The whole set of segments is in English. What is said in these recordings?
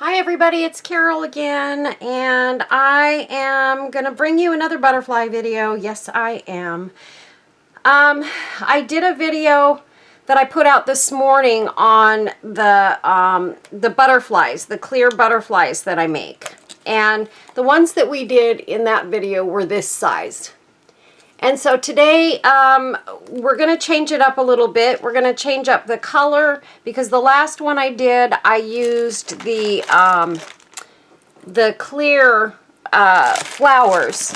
Hi everybody, it's Carol again, and I am going to bring you another butterfly video. Yes, I am. I did a video that I put out this morning on the butterflies, the clear butterflies that I make. And the ones that we did in that video were this size. And so today we're going to change it up a little bit. We're going to change up the color because the last one I did, I used the clear flowers.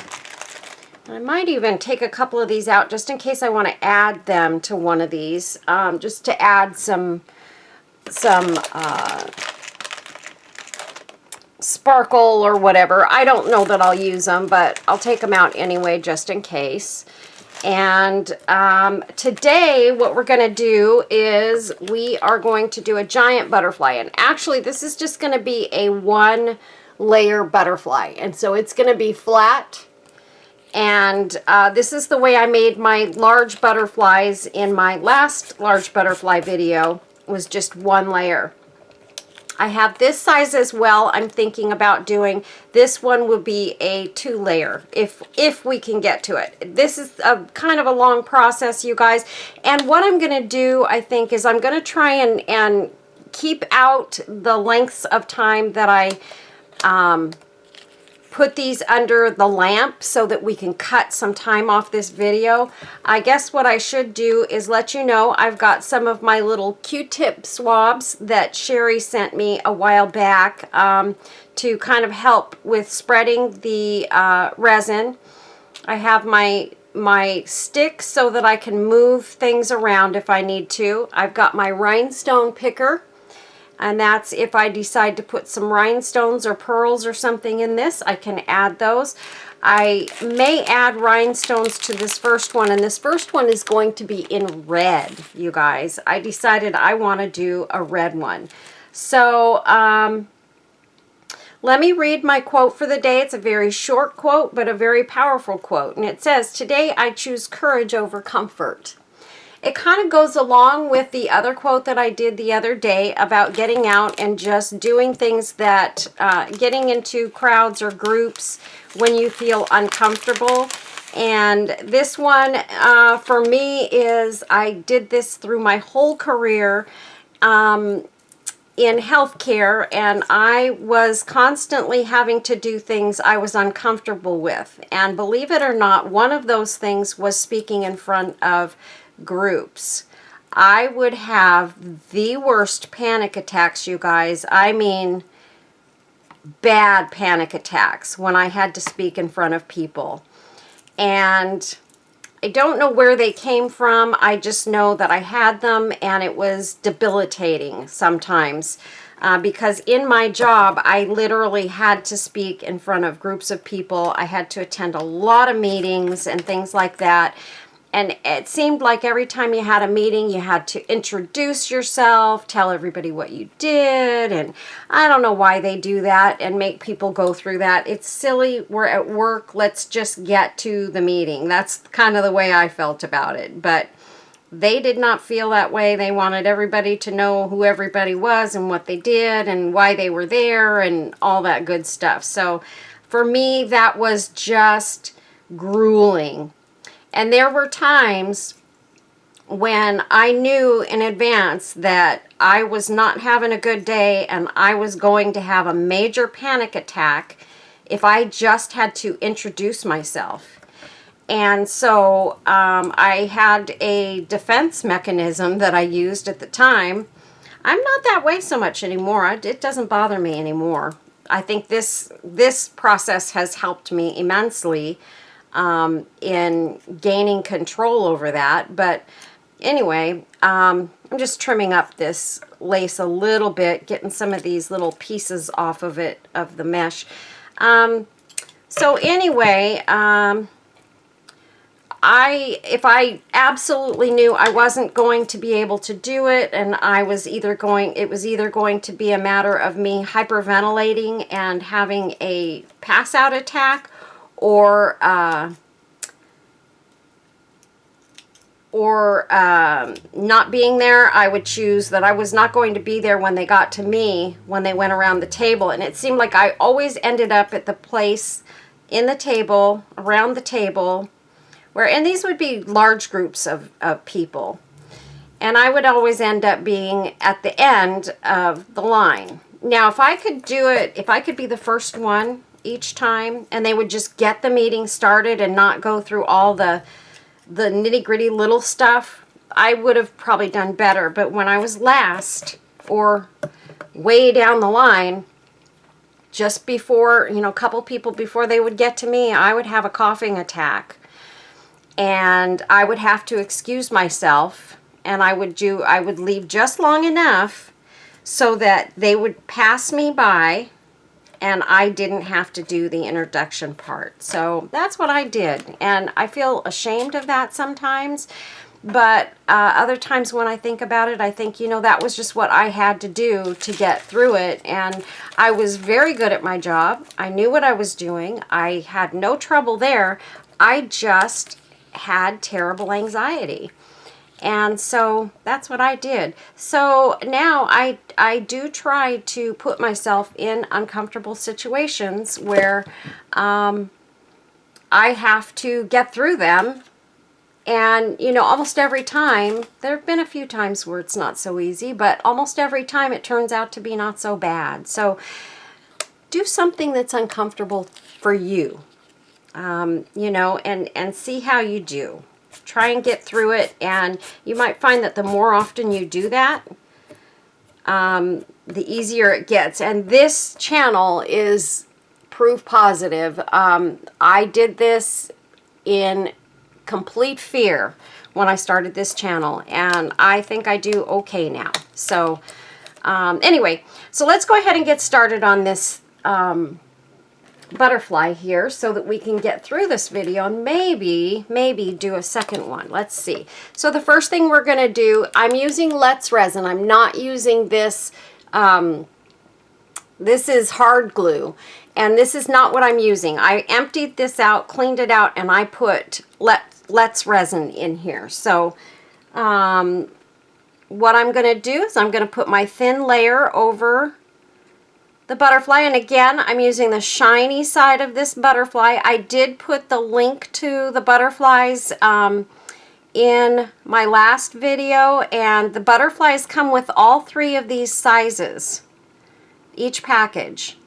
I might even take a couple of these out just in case I want to add them to one of these, just to add some sparkle or whatever. I don't know that I'll use them, but I'll take them out anyway just in case. And today what we're going to do is we are going to do a giant butterfly. And actually this is just going to be a one layer butterfly. And so it's going to be flat. And this is the way I made my large butterflies in my last large butterfly video, was just one layer. I have this size as well. I'm thinking about doing, this one will be a 2-layer if we can get to it. This is a kind of a long process, you guys. And what I'm going to do, I think, is I'm going to try and keep out the lengths of time that I put these under the lamp so that we can cut some time off this video. I guess what I should do is let you know I've got some of my little Q-tip swabs that Sherry sent me a while back to kind of help with spreading the resin. I have my stick so that I can move things around if I need to. I've got my rhinestone picker. And that's if I decide to put some rhinestones or pearls or something in this, I can add those. I may add rhinestones to this first one, and this first one is going to be in red, you guys. I decided I want to do a red one. So let me read my quote for the day. It's a very short quote, but a very powerful quote. And it says, "Today I choose courage over comfort." It kind of goes along with the other quote that I did the other day about getting out and just doing things that, getting into crowds or groups when you feel uncomfortable. And this one for me is, I did this through my whole career in healthcare, and I was constantly having to do things I was uncomfortable with. And believe it or not, one of those things was speaking in front of groups. I would have the worst panic attacks, you guys. I mean, bad panic attacks when I had to speak in front of people. And I don't know where they came from. I just know that I had them, and it was debilitating sometimes. Because in my job, I literally had to speak in front of groups of people. I had to attend a lot of meetings and things like that. And it seemed like every time you had a meeting, you had to introduce yourself, tell everybody what you did. And I don't know why they do that and make people go through that. It's silly. We're at work. Let's just get to the meeting. That's kind of the way I felt about it. But they did not feel that way. They wanted everybody to know who everybody was and what they did and why they were there and all that good stuff. So for me, that was just grueling. And there were times when I knew in advance that I was not having a good day and I was going to have a major panic attack if I just had to introduce myself. And so I had a defense mechanism that I used at the time. I'm not that way so much anymore. It doesn't bother me anymore. I think this process has helped me immensely in gaining control over that. But anyway, I'm just trimming up this lace a little bit, getting some of these little pieces off of it, of the mesh. So anyway, if I absolutely knew I wasn't going to be able to do it, and it was either going to be a matter of me hyperventilating and having a pass out attack, or or not being there, I would choose that I was not going to be there when they got to me, when they went around the table. And it seemed like I always ended up at the place in the table, around the table, where, and these would be large groups of people. And I would always end up being at the end of the line. Now, if I could do it, if I could be the first one each time, and they would just get the meeting started and not go through all the nitty-gritty little stuff, I would have probably done better. But when I was last, or way down the line, just before, you know, a couple people before they would get to me, I would have a coughing attack. And I would have to excuse myself, and I would leave just long enough so that they would pass me by and I didn't have to do the introduction part. So that's what I did. And I feel ashamed of that sometimes. But other times when I think about it, I think, you know, that was just what I had to do to get through it. And I was very good at my job. I knew what I was doing. I had no trouble there. I just had terrible anxiety. And so that's what I did. So now I do try to put myself in uncomfortable situations where I have to get through them. And, you know, almost every time, there have been a few times where it's not so easy, but almost every time it turns out to be not so bad. So do something that's uncomfortable for you, you know, and see how you do. Try and get through it, and you might find that the more often you do that, the easier it gets. And this channel is proof positive. I did this in complete fear when I started this channel, and I think I do okay now. So anyway, so let's go ahead and get started on this butterfly here so that we can get through this video and maybe do a second one. Let's see. So the first thing we're going to do, I'm using Let's Resin. I'm not using this. This is hard glue, and this is not what I'm using. I emptied this out, cleaned it out, and I put Let's Resin in here. So what I'm going to do is I'm going to put my thin layer over the butterfly, and again, I'm using the shiny side of this butterfly. I did put the link to the butterflies in my last video, and the butterflies come with all 3 of these sizes, each package.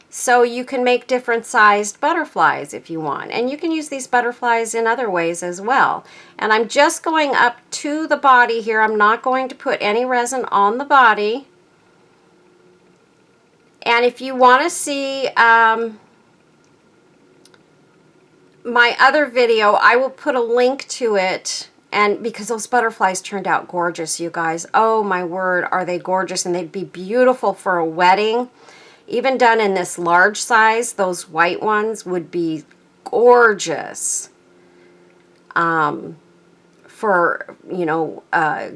So you can make different sized butterflies if you want, and you can use these butterflies in other ways as well. And I'm just going up to the body here. I'm not going to put any resin on the body. And if you want to see my other video, I will put a link to it. And because those butterflies turned out gorgeous, you guys. Oh my word, are they gorgeous. And they'd be beautiful for a wedding. Even done in this large size, those white ones would be gorgeous for, you know,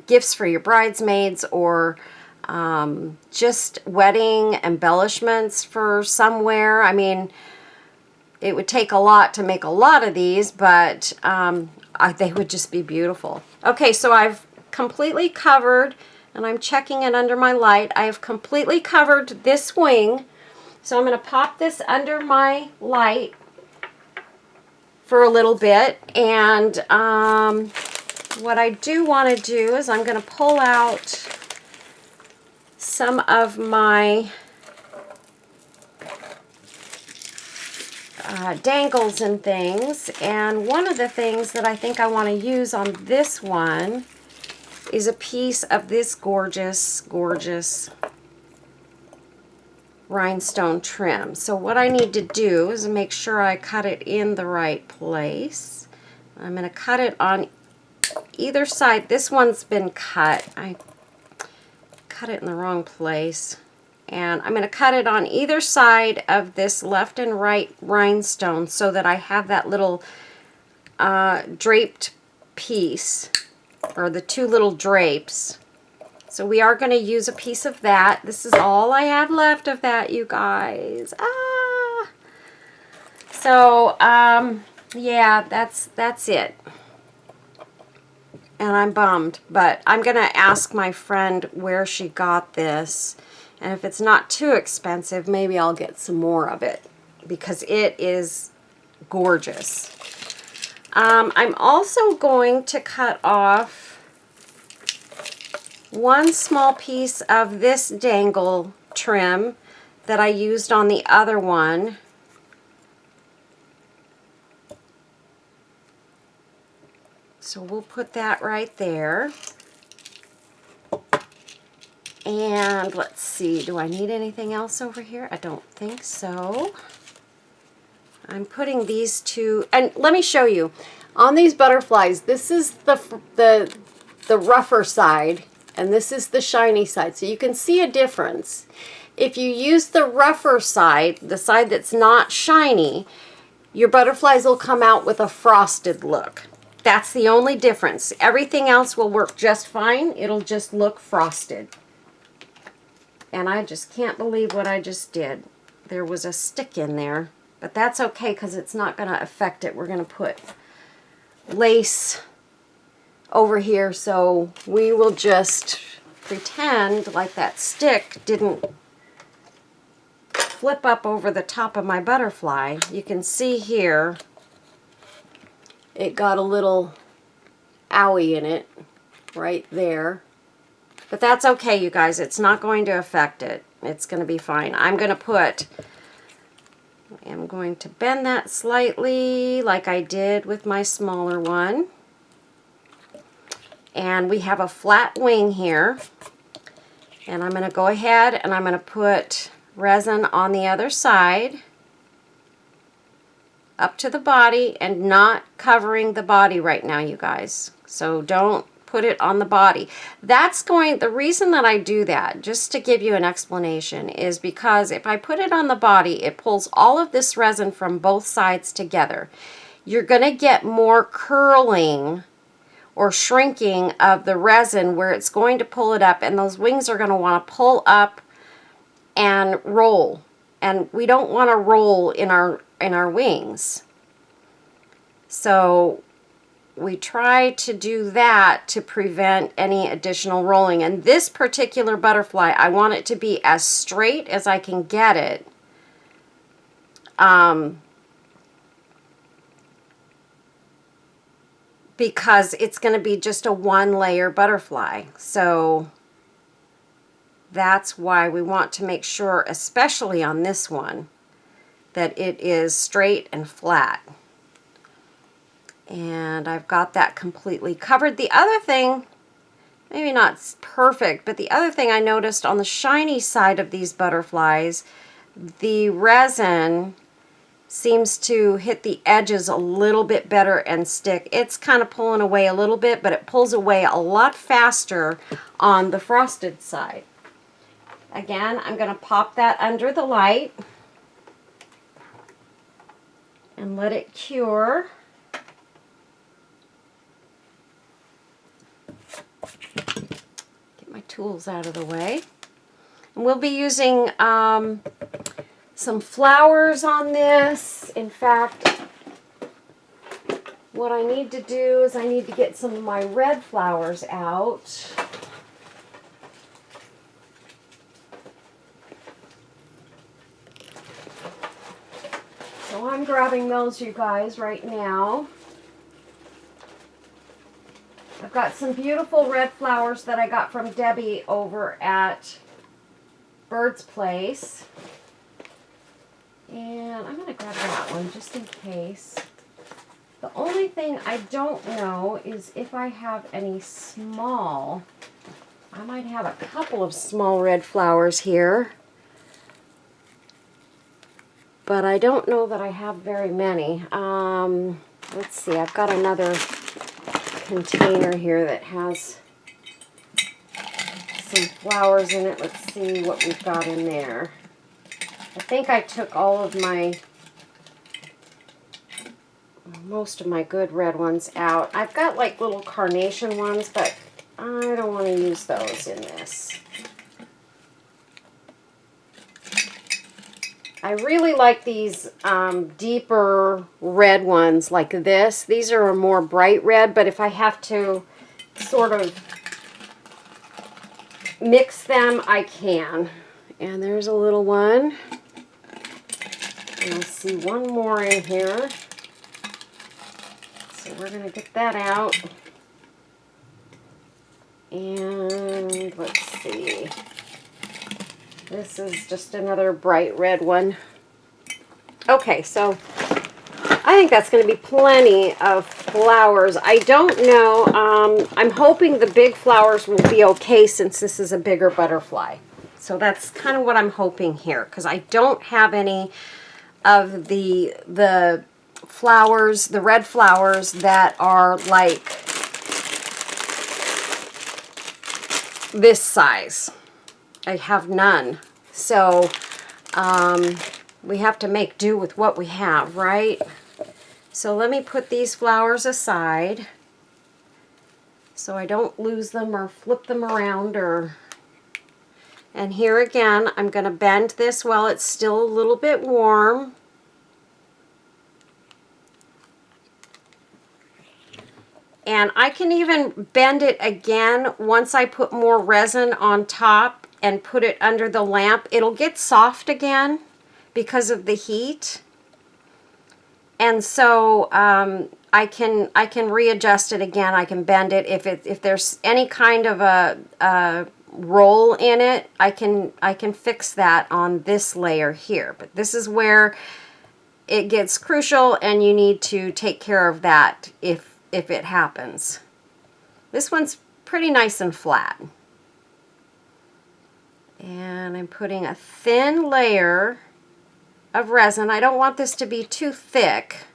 gifts for your bridesmaids, or just wedding embellishments for somewhere. I mean, it would take a lot to make a lot of these, but they would just be beautiful. Okay, so I've completely covered, and I'm checking it under my light. I have completely covered this wing. So I'm going to pop this under my light for a little bit. And what I do want to do is I'm going to pull out some of my dangles and things. And one of the things that I think I want to use on this one is a piece of this gorgeous, gorgeous rhinestone trim. So what I need to do is make sure I cut it in the right place. I'm going to cut it on either side. This one's been cut. I cut it in the wrong place. And I'm going to cut it on either side of this left and right rhinestone so that I have that little draped piece, or the 2 little drapes. So we are going to use a piece of that. This is all I have left of that, you guys. So yeah, that's it. and I'm bummed, but I'm going to ask my friend where she got this, and if it's not too expensive, maybe I'll get some more of it because it is gorgeous. I'm also going to cut off one small piece of this dangle trim that I used on the other one. So we'll put that right there. And let's see, do I need anything else over here? I don't think so. I'm putting these two, and let me show you. On these butterflies, this is the rougher side, and this is the shiny side. So you can see a difference. If you use the rougher side, the side that's not shiny, your butterflies will come out with a frosted look. That's the only difference. Everything else will work just fine. It'll just look frosted. And I just can't believe what I just did. There was a stick in there, but that's okay because it's not going to affect it. We're going to put lace over here, so we will just pretend like that stick didn't flip up over the top of my butterfly. You can see here it got a little owie in it right there. But that's okay, you guys. It's not going to affect it. It's going to be fine. I'm going to bend that slightly like I did with my smaller one. And we have a flat wing here. And I'm going to go ahead and I'm going to put resin on the other side up to the body and not covering the body right now, you guys. So don't put it on the body. The reason that I do that, just to give you an explanation, is because if I put it on the body, it pulls all of this resin from both sides together. You're going to get more curling or shrinking of the resin where it's going to pull it up, and those wings are going to want to pull up and roll. And we don't want to roll in our wings. So we try to do that to prevent any additional rolling. And this particular butterfly, I want it to be as straight as I can get it. Because it's going to be just a one-layer butterfly. So that's why we want to make sure, especially on this one, that it is straight and flat. And I've got that completely covered. The other thing, maybe not perfect, but the other thing I noticed on the shiny side of these butterflies, the resin seems to hit the edges a little bit better and stick. It's kind of pulling away a little bit, but it pulls away a lot faster on the frosted side. Again, I'm going to pop that under the light and let it cure. Get my tools out of the way. And we'll be using some flowers on this. In fact, what I need to do is I need to get some of my red flowers out. So I'm grabbing those, you guys, right now. I've got some beautiful red flowers that I got from Debbie over at Bird's Place. And I'm going to grab that one just in case. The only thing I don't know is if I have any small. I might have a couple of small red flowers here. But I don't know that I have very many. Let's see, I've got another container here that has some flowers in it. Let's see what we've got in there. I think I took all of most of my good red ones out. I've got like little carnation ones, but I don't want to use those in this. I really like these deeper red ones like this. These are a more bright red, but if I have to sort of mix them, I can. And there's a little one. And I see one more in here. So we're going to get that out. And let's see. This is just another bright red one. Okay, so I think that's going to be plenty of flowers. I don't know. I'm hoping the big flowers will be okay since this is a bigger butterfly. So that's kind of what I'm hoping here, because I don't have any of the flowers, the red flowers that are like this size. I have none. So we have to make do with what we have, right? So let me put these flowers aside so I don't lose them or flip them around and here again, I'm going to bend this while it's still a little bit warm. And I can even bend it again once I put more resin on top and put it under the lamp. It'll get soft again because of the heat. And so I can readjust it again. I can bend it if there's any kind of a roll in it. I can fix that on this layer here. But this is where it gets crucial, and you need to take care of that if it happens. This one's pretty nice and flat. And I'm putting a thin layer of resin. I don't want this to be too thick.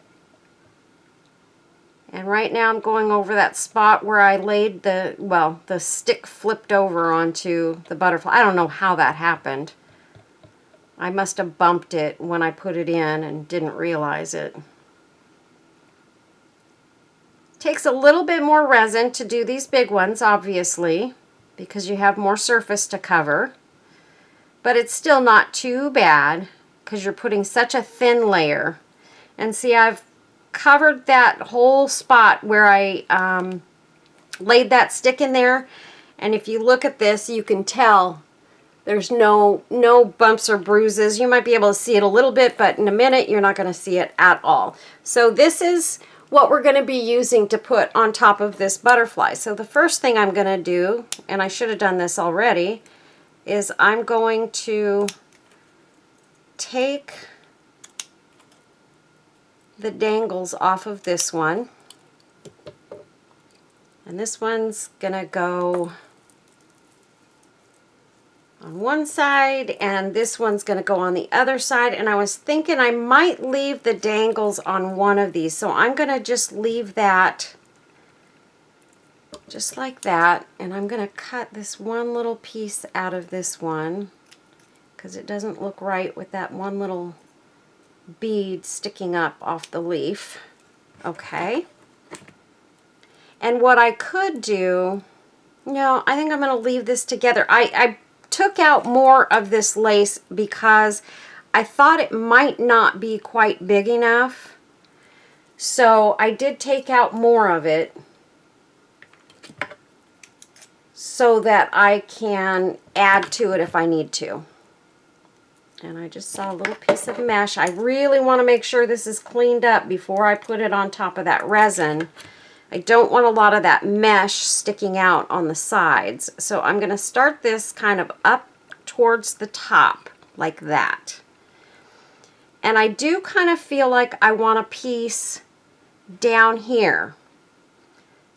And right now I'm going over that spot where I laid the stick flipped over onto the butterfly. I don't know how that happened. I must have bumped it when I put it in and didn't realize it. Takes a little bit more resin to do these big ones, obviously, because you have more surface to cover. But it's still not too bad because you're putting such a thin layer. And see, I've covered that whole spot where I laid that stick in there, and if you look at this, you can tell there's no bumps or bruises. You might be able to see it a little bit, but in a minute you're not going to see it at all. So this is what we're going to be using to put on top of this butterfly. So the first thing I'm going to do, and I should have done this already, is I'm going to take the dangles off of this one, and this one's gonna go on one side and this one's gonna go on the other side. And I was thinking I might leave the dangles on one of these, so I'm gonna just leave that just like that, and I'm gonna cut this one little piece out of this one because it doesn't look right with that one little bead sticking up off the leaf. Okay. And what I could do, no, I think I'm going to leave this together. I took out more of this lace because I thought it might not be quite big enough. So I did take out more of it so that I can add to it if I need to. And I just saw a little piece of mesh. I really want to make sure this is cleaned up before I put it on top of that resin. I don't want a lot of that mesh sticking out on the sides. So I'm going to start this kind of up towards the top like that. And I do kind of feel like I want a piece down here.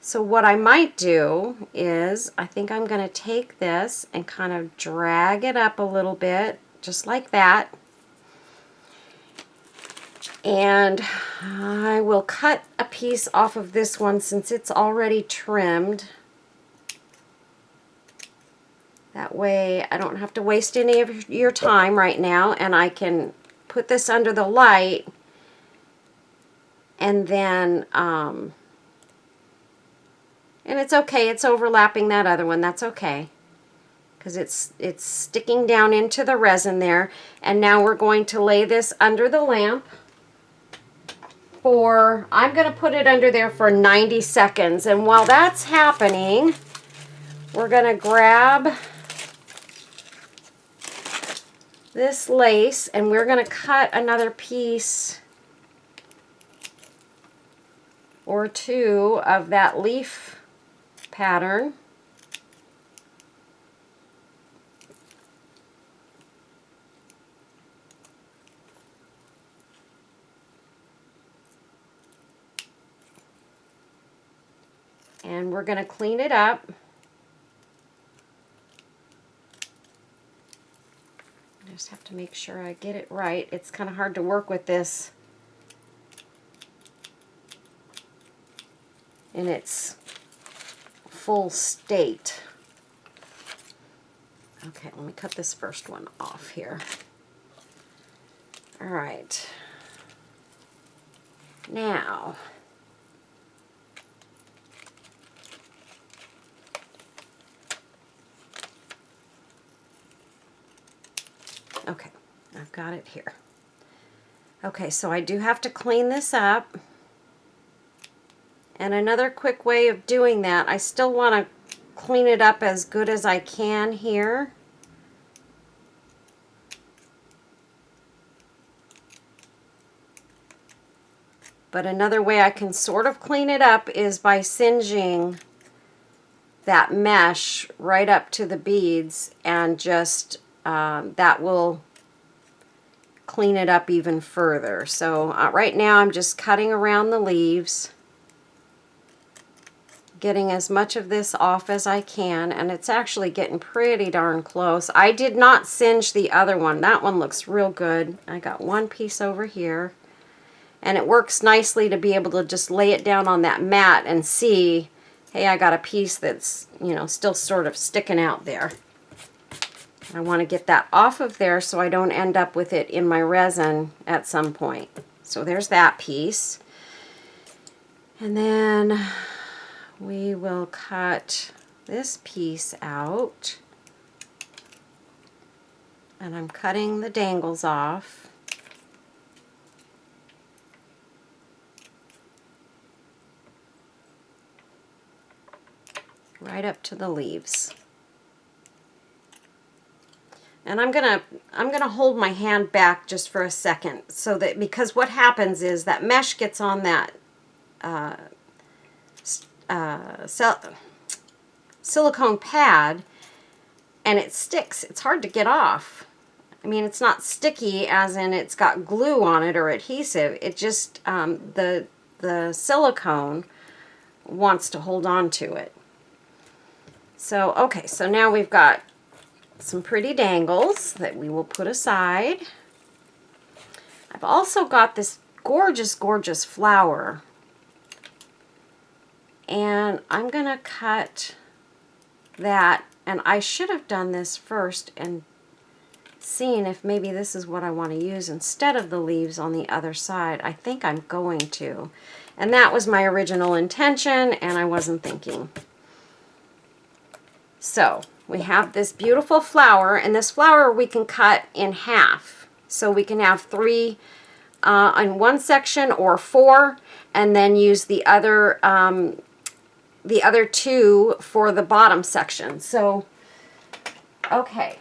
So what I might do is, I think I'm going to take this and kind of drag it up a little bit, just like that. And I will cut a piece off of this one since it's already trimmed. That way I don't have to waste any of your time right now, and I can put this under the light and then, and it's okay, it's overlapping that other one, that's okay. Because it's sticking down into the resin there. And now we're going to lay this under the lamp. I'm going to put it under there for 90 seconds. And while that's happening, we're going to grab this lace and we're going to cut another piece or two of that leaf pattern. And we're going to clean it up. I just have to make sure I get it right. It's kind of hard to work with this in its full state. Okay, let me cut this first one off here. All right. Now, okay, I've got it here. Okay, so I do have to clean this up. And another quick way of doing that, I still want to clean it up as good as I can here. But another way I can sort of clean it up is by singeing that mesh right up to the beads, and just that will clean it up even further. So right now I'm just cutting around the leaves, getting as much of this off as I can, and it's actually getting pretty darn close. I did not singe the other one. That one looks real good. I got one piece over here, and it works nicely to be able to just lay it down on that mat and see, hey, I got a piece that's, you know, still sort of sticking out there. I want to get that off of there so I don't end up with it in my resin at some point. So there's that piece. And then we will cut this piece out. And I'm cutting the dangles off. Right up to the leaves. And I'm gonna hold my hand back just for a second, so that, because what happens is that mesh gets on that silicone pad, and it sticks. It's hard to get off. I mean, it's not sticky as in it's got glue on it or adhesive. It just the silicone wants to hold on to it. So okay, so now we've got some pretty dangles that we will put aside. I've also got this gorgeous, gorgeous flower, and I'm gonna cut that, and I should have done this first and seen if maybe this is what I want to use instead of the leaves on the other side. I think I'm going to, and that was my original intention, and I wasn't thinking. So we have this beautiful flower, and this flower we can cut in half. So we can have 3 on one section or 4, and then use the other 2 for the bottom section. So, okay,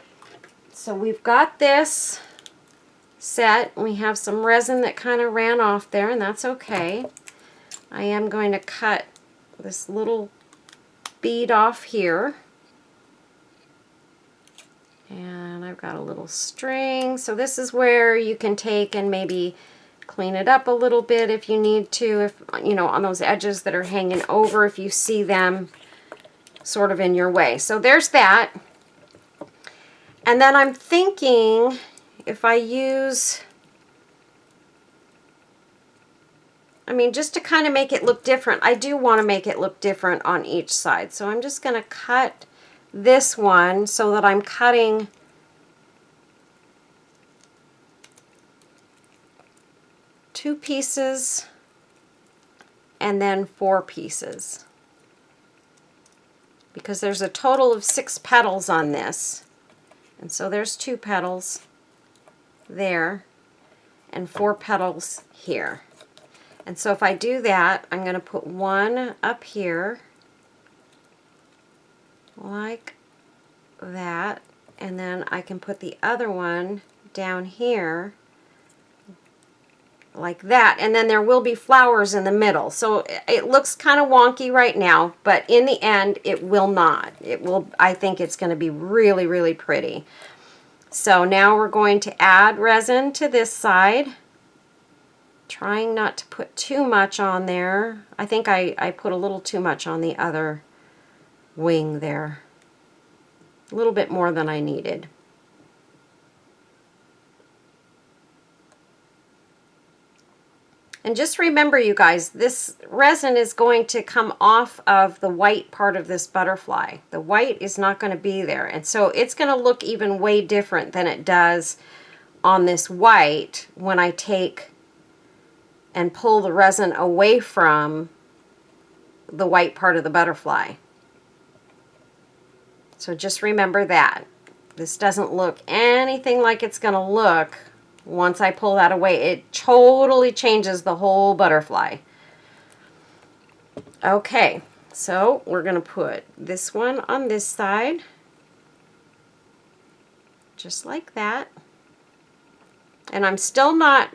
so we've got this set. We have some resin that kind of ran off there, and that's okay. I am going to cut this little bead off here. And I've got a little string, so this is where you can take and maybe clean it up a little bit if you need to, if you know, on those edges that are hanging over, if you see them sort of in your way. So there's that. And then I'm thinking if I use, I mean, just to kind of make it look different, I do want to make it look different on each side. So I'm just going to cut this one so that I'm cutting two pieces and then 4 pieces, because there's a total of 6 petals on this, and so there's 2 petals there and 4 petals here. And so if I do that, I'm going to put one up here like that, and then I can put the other one down here like that, and then there will be flowers in the middle. So it looks kind of wonky right now, but in the end it will not. It will, I think it's going to be really, really pretty. So now we're going to add resin to this side, trying not to put too much on there. I think I put a little too much on the other wing there. A little bit more than I needed. And just remember, you guys, this resin is going to come off of the white part of this butterfly. The white is not going to be there. And so it's going to look even way different than it does on this white when I take and pull the resin away from the white part of the butterfly. So just remember that. This doesn't look anything like it's going to look once I pull that away. It totally changes the whole butterfly. Okay, so we're going to put this one on this side, just like that. And I'm still not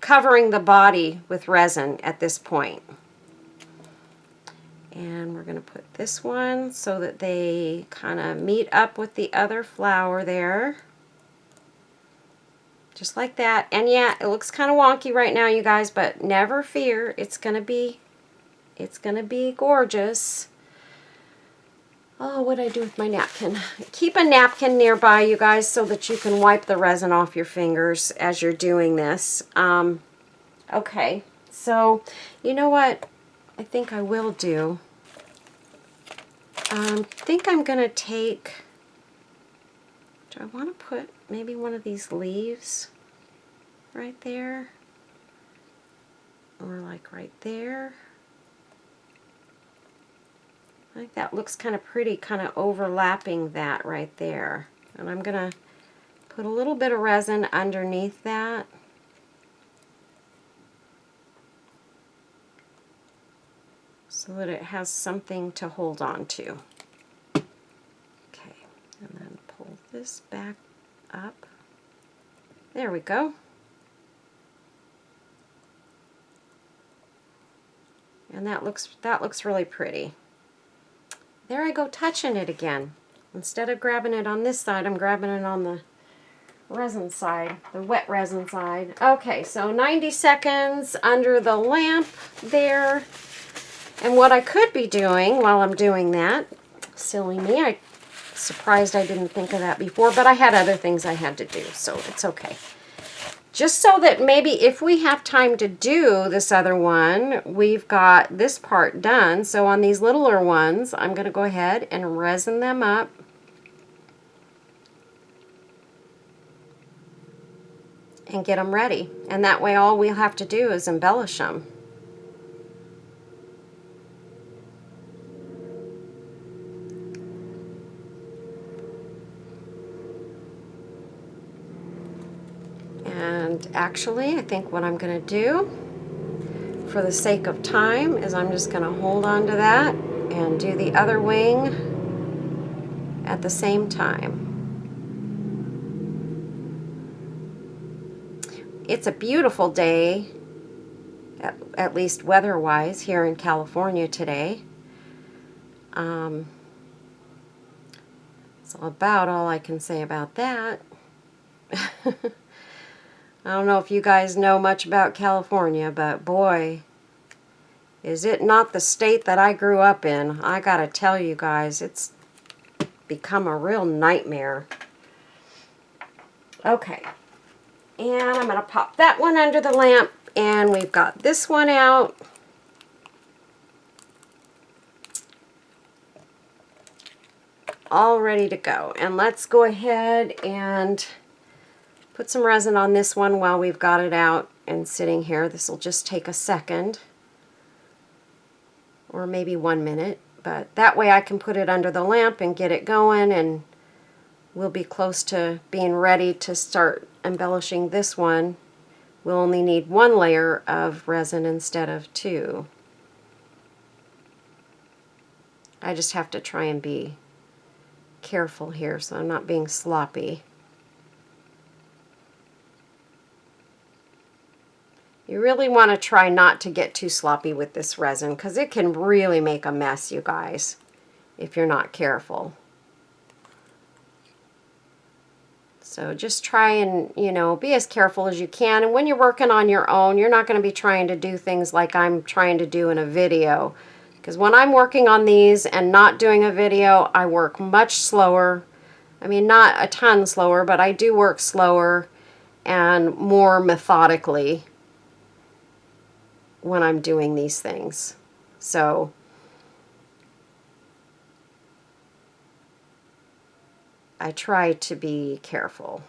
covering the body with resin at this point. And we're going to put this one so that they kind of meet up with the other flower there. Just like that. And yeah, it looks kind of wonky right now, you guys, but never fear. It's going to be gorgeous. Oh, what did I do with my napkin? Keep a napkin nearby, you guys, so that you can wipe the resin off your fingers as you're doing this. Okay, so you know what I think I will do? I think I'm going to take, do I want to put maybe one of these leaves right there? Or like right there? I think that looks kind of pretty, kind of overlapping that right there. And I'm going to put a little bit of resin underneath that. So that it has something to hold on to. Okay, and then pull this back up. There we go. And that looks really pretty. There I go touching it again. Instead of grabbing it on this side, I'm grabbing it on the resin side, the wet resin side. Okay, so 90 seconds under the lamp there. And what I could be doing while I'm doing that, silly me, I'm surprised I didn't think of that before, but I had other things I had to do, so it's okay. Just so that maybe if we have time to do this other one, we've got this part done. So on these littler ones, I'm going to go ahead and resin them up. And get them ready. And that way all we'll have to do is embellish them. And actually, I think what I'm going to do, for the sake of time, is I'm just going to hold on to that and do the other wing at the same time. It's a beautiful day, at least weather-wise, here in California today. That's about all I can say about that. I don't know if you guys know much about California, but boy, is it not the state that I grew up in. I gotta tell you guys, it's become a real nightmare. Okay, and I'm gonna pop that one under the lamp, and we've got this one out. All ready to go. And let's go ahead and put some resin on this one while we've got it out and sitting here. This will just take a second or maybe 1 minute, but that way I can put it under the lamp and get it going, and we'll be close to being ready to start embellishing this one we'll only need 1 layer of resin instead of 2. I just have to try and be careful here so I'm not being sloppy. You really want to try not to get too sloppy with this resin because it can really make a mess, you guys, if you're not careful. So just try and, you know, be as careful as you can. And when you're working on your own, you're not going to be trying to do things like I'm trying to do in a video. Because when I'm working on these and not doing a video, I work much slower. I mean, not a ton slower, but I do work slower and more methodically when I'm doing these things. So I try to be careful.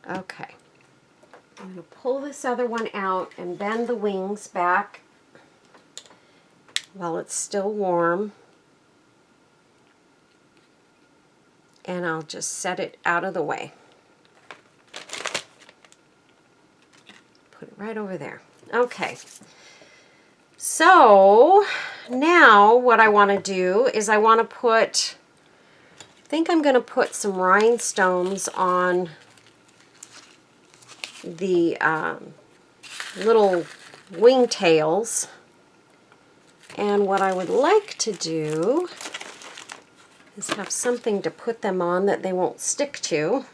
Okay. I'm going to pull this other one out and bend the wings back while it's still warm. And I'll just set it out of the way. Put it right over there. Okay. So now what I want to do is I want to put, I think I'm going to put some rhinestones on the little wingtails. And what I would like to do is have something to put them on that they won't stick to.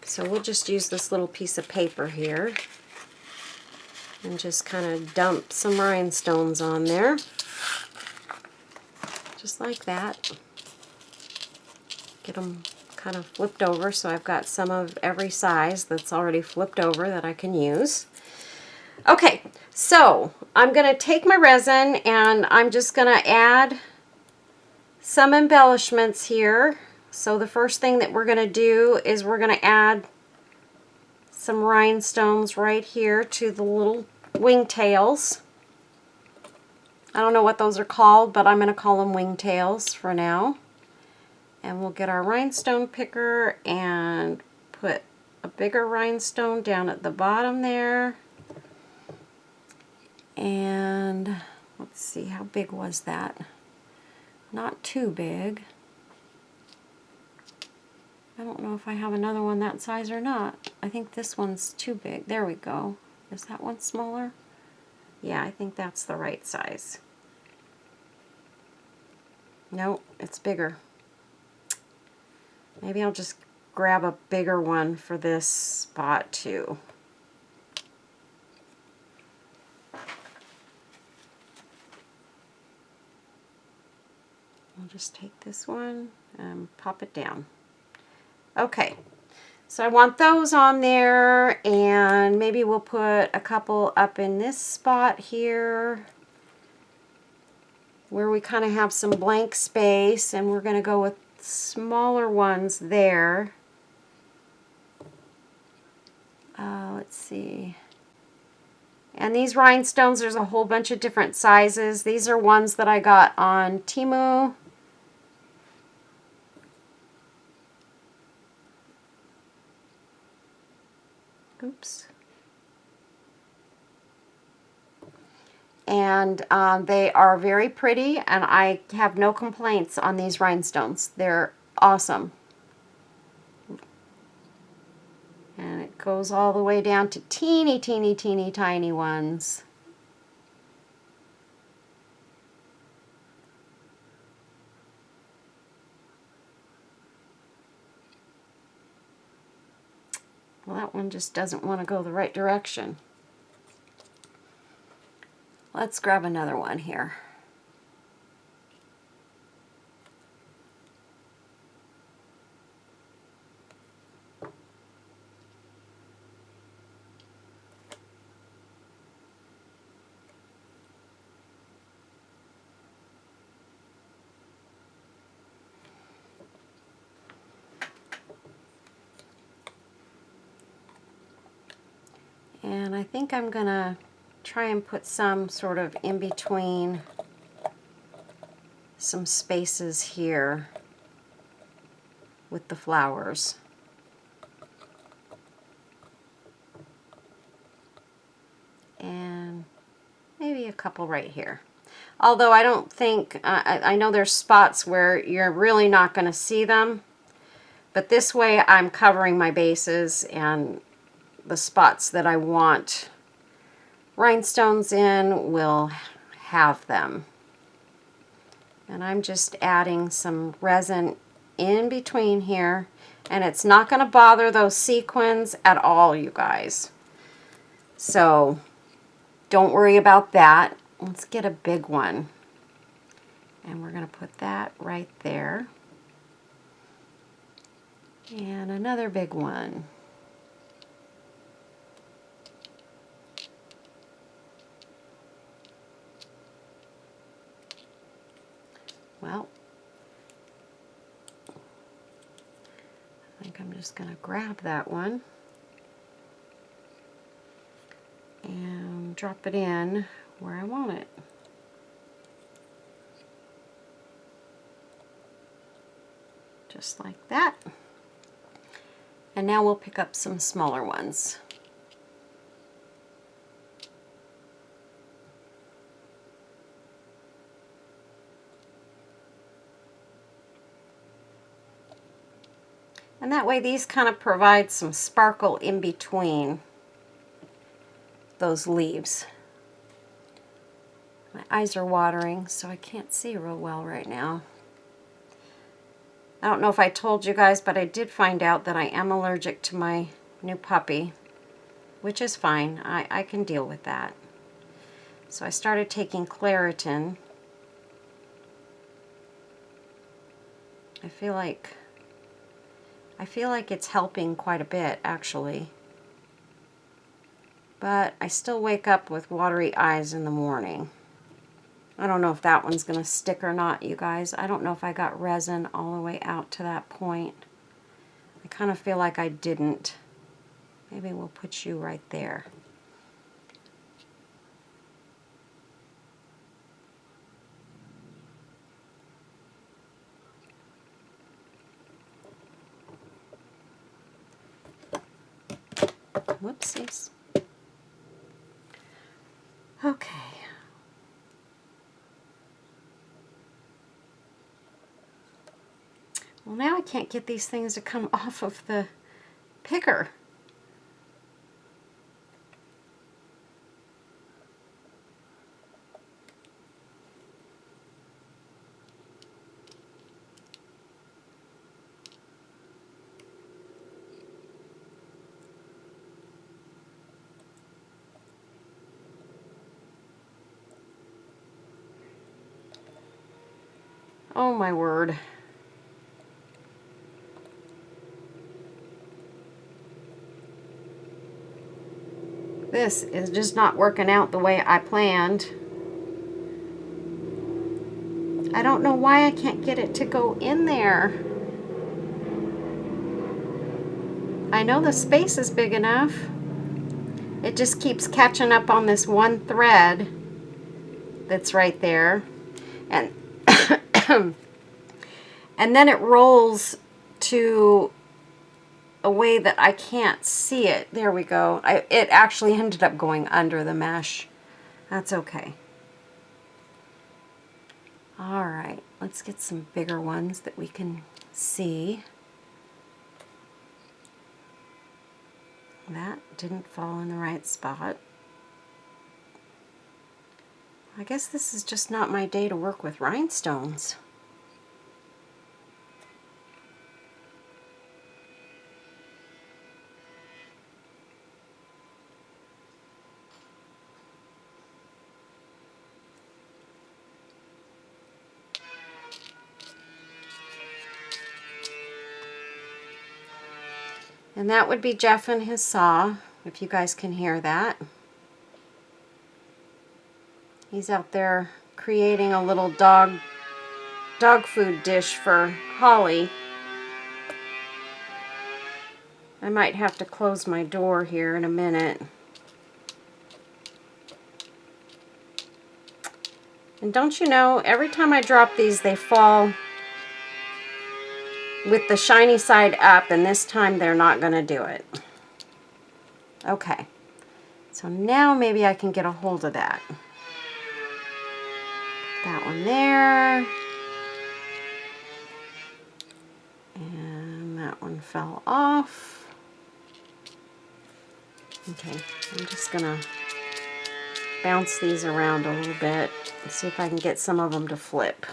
So we'll just use this little piece of paper here and just kind of dump some rhinestones on there. Just like that. Get them kind of flipped over so I've got some of every size that's already flipped over that I can use. Okay, so I'm going to take my resin and I'm just going to add some embellishments here. So the first thing that we're going to do is we're going to add some rhinestones right here to the little wingtails. I don't know what those are called, but I'm going to call them wingtails for now. And we'll get our rhinestone picker and put a bigger rhinestone down at the bottom there. And let's see, how big was that? Not too big. I don't know if I have another one that size or not. I think this one's too big. There we go. Is that one smaller? Yeah, I think that's the right size. Nope, it's bigger. Maybe I'll just grab a bigger one for this spot too. I'll just take this one and pop it down. Okay, so I want those on there, and maybe we'll put a couple up in this spot here where we kind of have some blank space, and we're going to go with smaller ones there. Let's see. And these rhinestones, there's a whole bunch of different sizes. These are ones that I got on Temu. Oops. And they are very pretty, and I have no complaints on these rhinestones. They're awesome. And it goes all the way down to teeny, teeny, teeny, tiny ones. Well, that one just doesn't want to go the right direction. Let's grab another one here. And I think I'm going to try and put some sort of in between some spaces here with the flowers. And maybe a couple right here. Although I don't think, I know there's spots where you're really not going to see them, but this way I'm covering my bases and the spots that I want rhinestones in will have them. And I'm just adding some resin in between here, and it's not going to bother those sequins at all, you guys. So don't worry about that. Let's get a big one. And we're going to put that right there. And another big one. Well, I think I'm just going to grab that one and drop it in where I want it. Just like that. And now we'll pick up some smaller ones. And that way these kind of provide some sparkle in between those leaves. My eyes are watering, so I can't see real well right now. I don't know if I told you guys, but I did find out that I am allergic to my new puppy, which is fine. I can deal with that. So I started taking Claritin. I feel like it's helping quite a bit, actually. But I still wake up with watery eyes in the morning. I don't know if that one's going to stick or not, you guys. I don't know if I got resin all the way out to that point. I kind of feel like I didn't. Maybe we'll put you right there. Whoopsies. Okay. Well, now I can't get these things to come off of the picker. Oh my word. This is just not working out the way I planned. I don't know why I can't get it to go in there. I know the space is big enough. It just keeps catching up on this one thread that's right there. And and then it rolls to a way that I can't see it. There we go. It actually ended up going under the mesh. That's okay. All right, let's get some bigger ones that we can see. That didn't fall in the right spot. I guess this is just not my day to work with rhinestones. And that would be Jeff and his saw, if you guys can hear that. He's out there creating a little dog food dish for Holly. I might have to close my door here in a minute. And don't you know, every time I drop these, they fall with the shiny side up, and this time they're not going to do it. Okay, so now maybe I can get a hold of that. That one there. And that one fell off. Okay, I'm just going to bounce these around a little bit and see if I can get some of them to flip.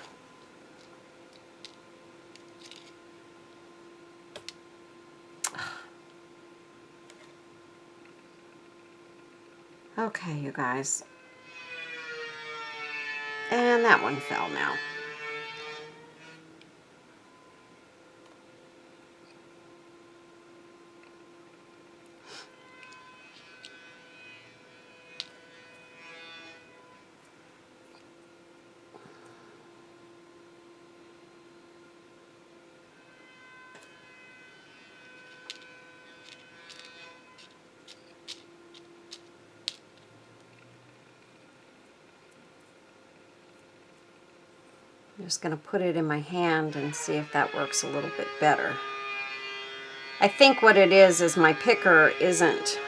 Okay, you guys. And that one fell now. I'm just going to put it in my hand and see if that works a little bit better. I think what it is my picker isn't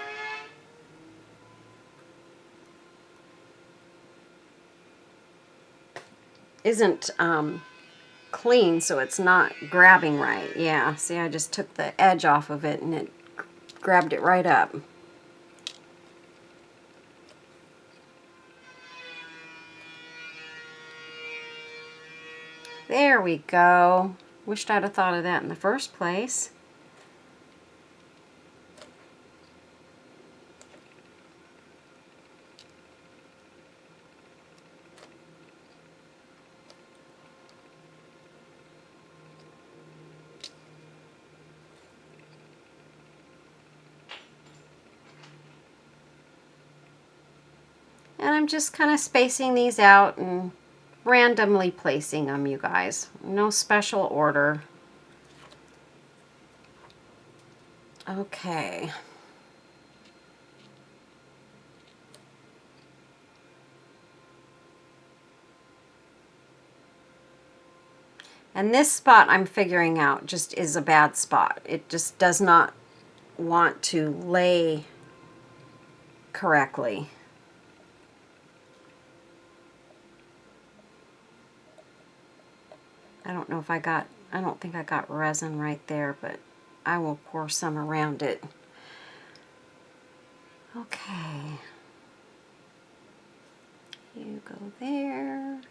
clean, so it's not grabbing right. Yeah, see, I just took the edge off of it and it grabbed it right up. There we go. Wished I'd have thought of that in the first place. And I'm just kind of spacing these out and randomly placing them, you guys. No special order. Okay. And this spot I'm figuring out just is a bad spot. It just does not want to lay correctly. I don't know if I don't think I got resin right there, but I will pour some around it. Okay. You go there.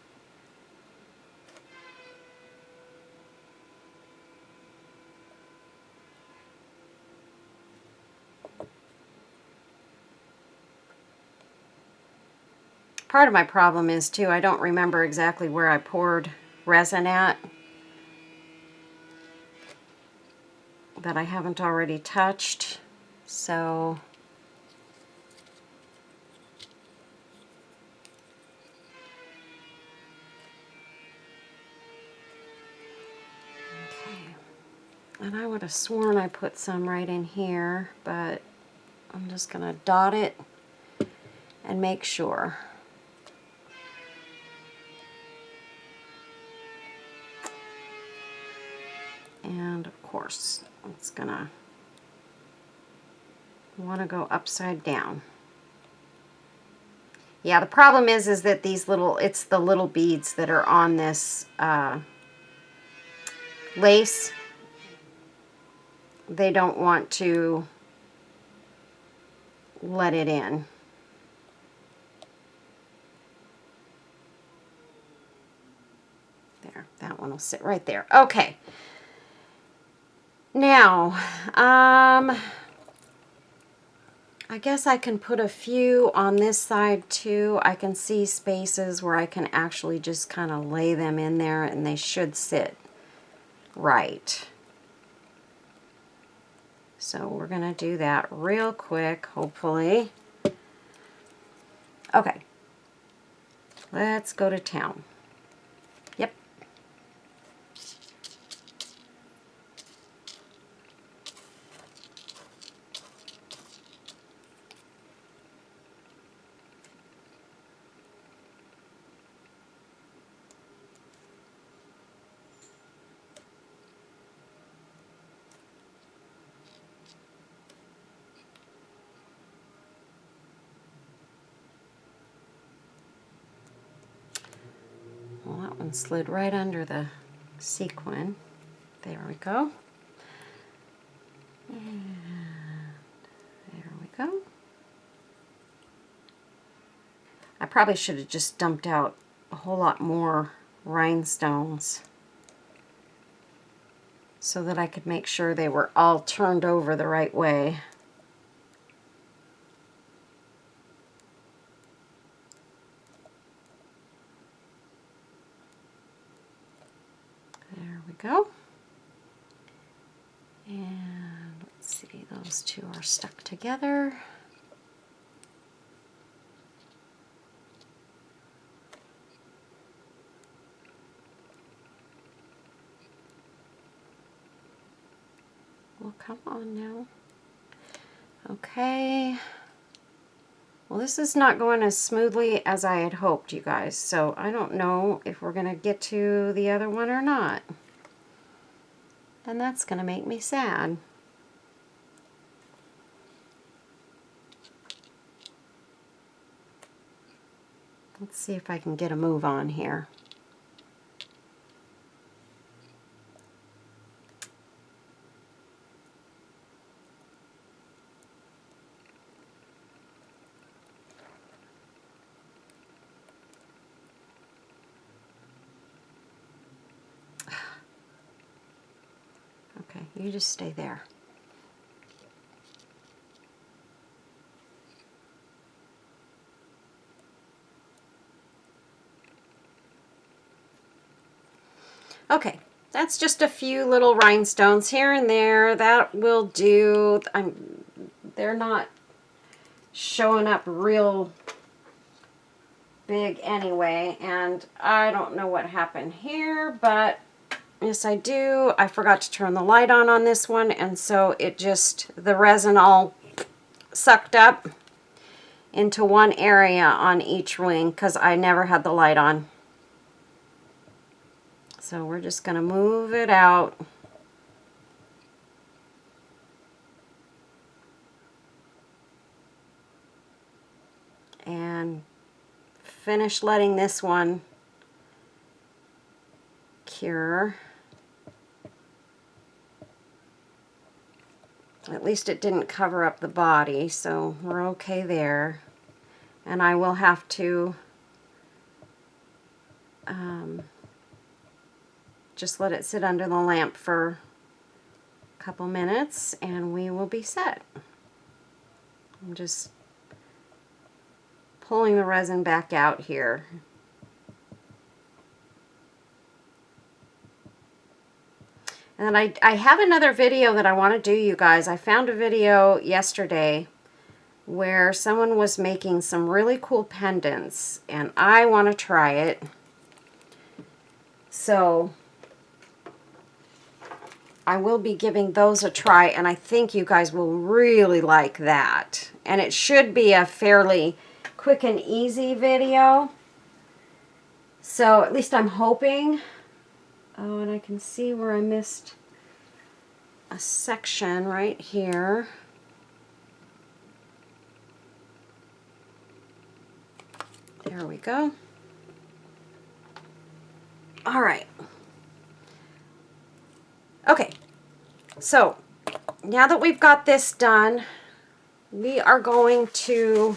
Part of my problem is, too, I don't remember exactly where I poured resin at that I haven't already touched. So okay. And I would have sworn I put some right in here, but I'm just going to dot it and make sure. And of course, it's gonna want to go upside down. Yeah, the problem is that these it's the little beads that are on this lace. They don't want to let it in. There, that one will sit right there. Okay. Now, I guess I can put a few on this side too. I can see spaces where I can actually just kind of lay them in there and they should sit right. So we're going to do that real quick, hopefully. Okay. Let's go to town. Yep. Well, that one slid right under the sequin. There we go. And there we go. I probably should have just dumped out a whole lot more rhinestones so that I could make sure they were all turned over the right way. There we go. And let's see, those two are stuck together. Well, come on now. Okay. Well, this is not going as smoothly as I had hoped, you guys. So I don't know if we're going to get to the other one or not. And that's going to make me sad. Let's see if I can get a move on here. Okay, you just stay there. Okay, that's just a few little rhinestones here and there. That will do. They're not showing up real big anyway, and I don't know what happened here, but yes I do. I forgot to turn the light on this one, and so it just, the resin all sucked up into one area on each wing because I never had the light on. So we're just going to move it out. And finish letting this one cure. At least it didn't cover up the body, so we're okay there. And I will have to just let it sit under the lamp for a couple minutes and we will be set. I'm just pulling the resin back out here. And then I have another video that I want to do, you guys. I found a video yesterday where someone was making some really cool pendants and I want to try it. So I will be giving those a try, and I think you guys will really like that. And it should be a fairly quick and easy video. So at least I'm hoping. Oh, and I can see where I missed a section right here. There we go. All right. Okay, so now that we've got this done, we are going to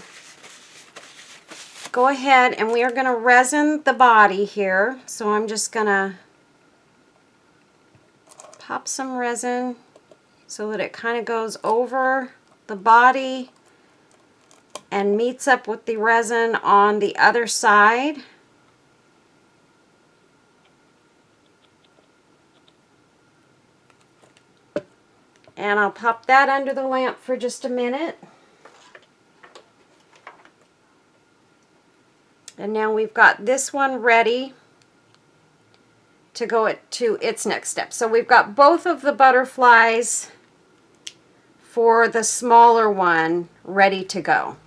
go ahead and we are going to resin the body here. So I'm just going to pop some resin so that it kind of goes over the body and meets up with the resin on the other side. And I'll pop that under the lamp for just a minute. And now we've got this one ready to go to its next step. So we've got both of the butterflies for the smaller one ready to go.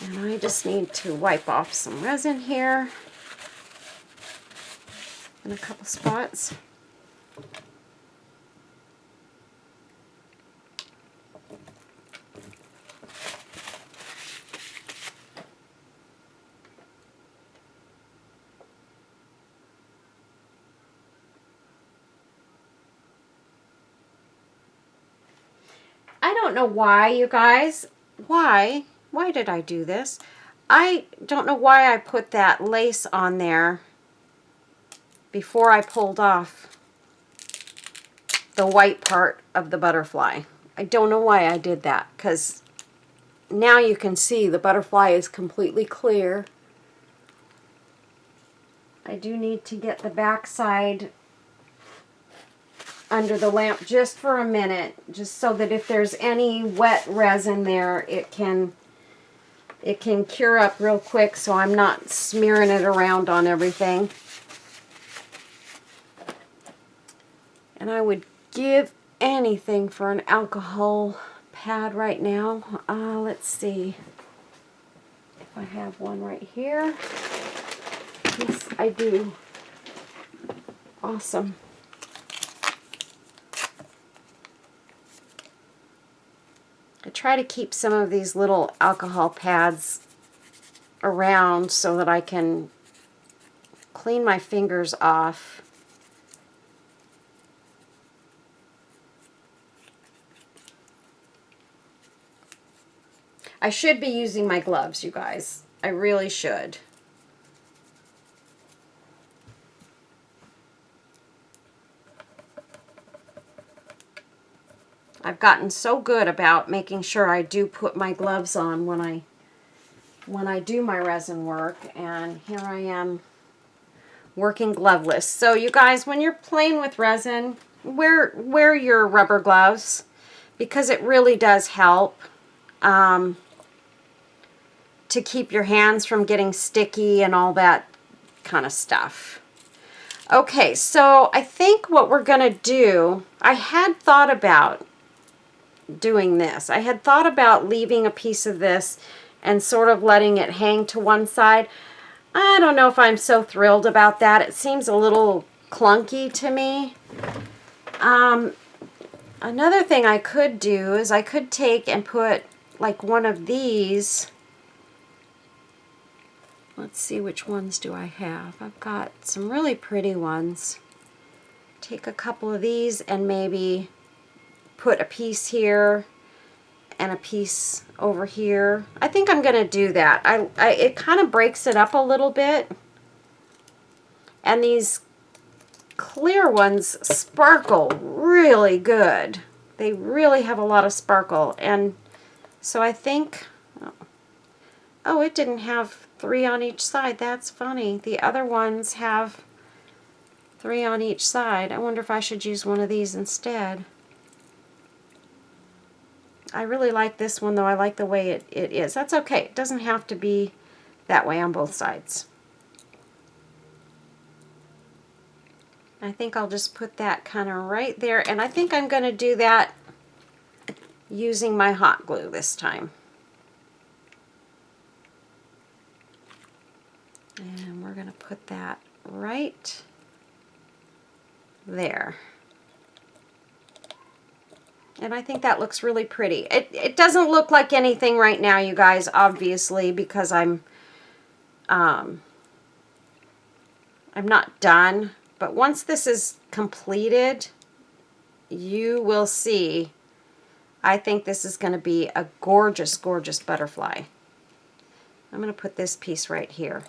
And I just need to wipe off some resin here in a couple spots. I don't know why, you guys. Why? Why did I do this? I don't know why I put that lace on there before I pulled off the white part of the butterfly. I don't know why I did that, because now you can see the butterfly is completely clear. I do need to get the back side under the lamp just for a minute, just so that if there's any wet resin there, it can cure up real quick, so I'm not smearing it around on everything. And I would give anything for an alcohol pad right now. Let's see if I have one right here. Yes, I do. Awesome. I try to keep some of these little alcohol pads around so that I can clean my fingers off. I should be using my gloves, you guys. I really should. I've gotten so good about making sure I do put my gloves on when I do my resin work, and here I am working gloveless. So you guys, when you're playing with resin, wear your rubber gloves, because it really does help to keep your hands from getting sticky and all that kind of stuff. Okay, so I think what we're gonna do, I had thought about doing this. I had thought about leaving a piece of this and sort of letting it hang to one side. I don't know if I'm so thrilled about that. It seems a little clunky to me. Another thing I could do is I could take and put like one of these. Let's see, which ones do I have? I've got some really pretty ones. Take a couple of these and maybe put a piece here and a piece over here. I think I'm going to do that. It kind of breaks it up a little bit. And these clear ones sparkle really good. They really have a lot of sparkle. And so I think, oh, it didn't have 3 on each side. That's funny. The other ones have 3 on each side. I wonder if I should use one of these instead. I really like this one, though. I like the way it is. That's okay. It doesn't have to be that way on both sides. I think I'll just put that kind of right there. And I think I'm going to do that using my hot glue this time. And we're going to put that right there. And I think that looks really pretty. It doesn't look like anything right now, you guys, obviously, because I'm not done. But once this is completed, you will see. I think this is going to be a gorgeous, gorgeous butterfly. I'm going to put this piece right here.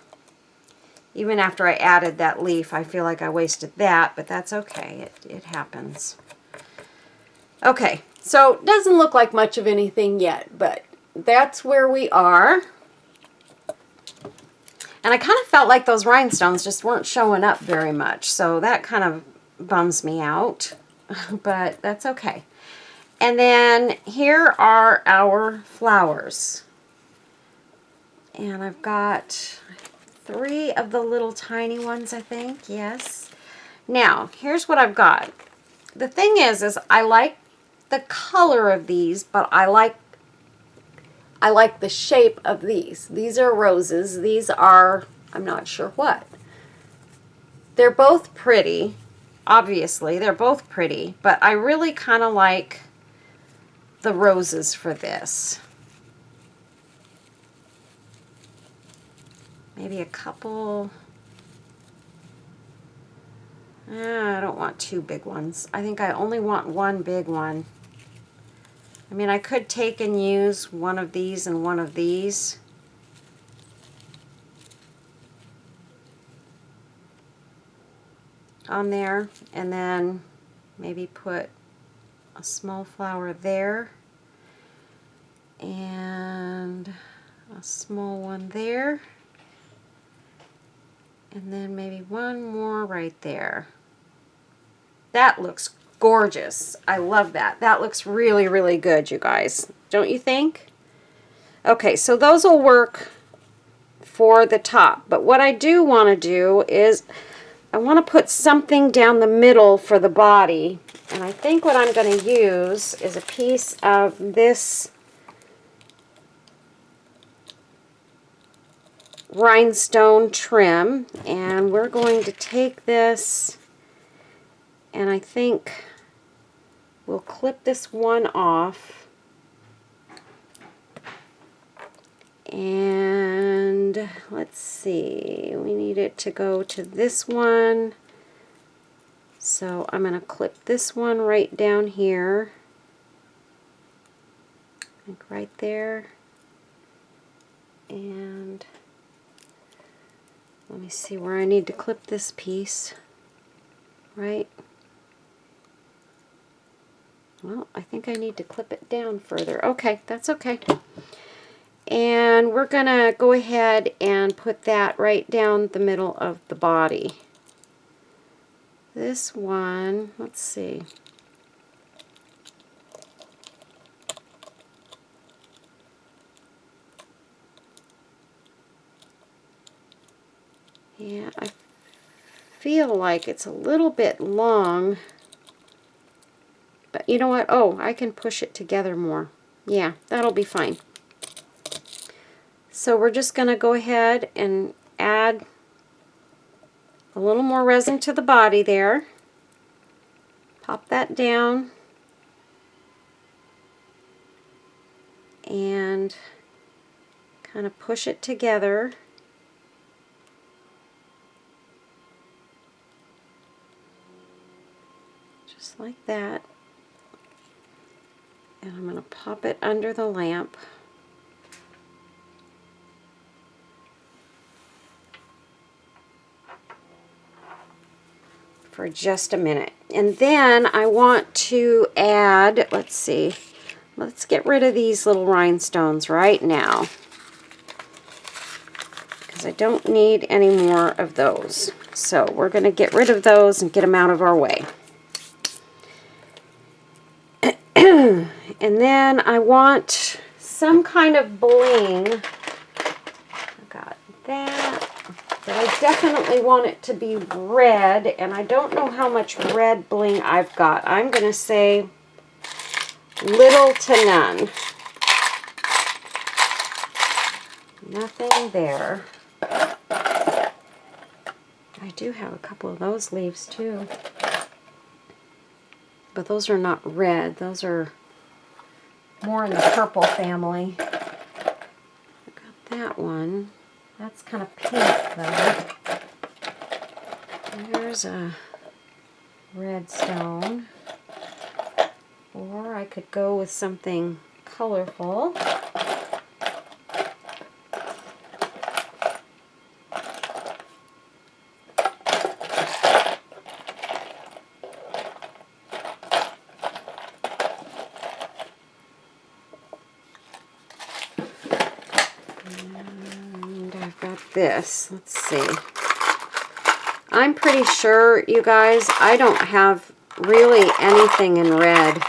Even after I added that leaf, I feel like I wasted that, but that's okay. It happens. Okay, so it doesn't look like much of anything yet, but that's where we are. And I kind of felt like those rhinestones just weren't showing up very much, so that kind of bums me out, but that's okay. And then here are our flowers. And I've got 3 of the little tiny ones, I think, yes. Now, here's what I've got. The thing is I like the color of these, but I like the shape of these. These are roses. These are, I'm not sure what. They're both pretty. Obviously, they're both pretty, but I really kind of like the roses for this. Maybe a couple. I don't want 2 big ones. I think I only want 1 big one. I mean, I could take and use one of these and one of these. On there, and then maybe put a small flower there and a small one there, and then maybe one more right there. That looks gorgeous. I love that. That looks really, really good, you guys. Don't you think? Okay, so those will work for the top. But what I do want to do is I want to put something down the middle for the body. And I think what I'm going to use is a piece of this rhinestone trim. And we're going to take this, and I think we'll clip this one off. And let's see, we need it to go to this one. So I'm going to clip this one right down here. Like right there. And let me see where I need to clip this piece. Right. Well, I think I need to clip it down further. Okay, that's okay. And we're going to go ahead and put that right down the middle of the body. This one, let's see. Yeah, I feel like it's a little bit long. But you know what? Oh, I can push it together more. Yeah, that'll be fine. So we're just going to go ahead and add a little more resin to the body there. Pop that down. And kind of push it together. Just like that. And I'm going to pop it under the lamp. For just a minute. And then I want to add, let's see, let's get rid of these little rhinestones right now, because I don't need any more of those. So we're going to get rid of those and get them out of our way. And then I want some kind of bling. I got that. But I definitely want it to be red, and I don't know how much red bling I've got. I'm going to say little to none. Nothing there. I do have a couple of those leaves too. But those are not red. Those are more in the purple family. I got that one. That's kind of pink, though. There's a red stone. Or I could go with something colorful. This. Let's see. I'm pretty sure, you guys, I don't have really anything in red.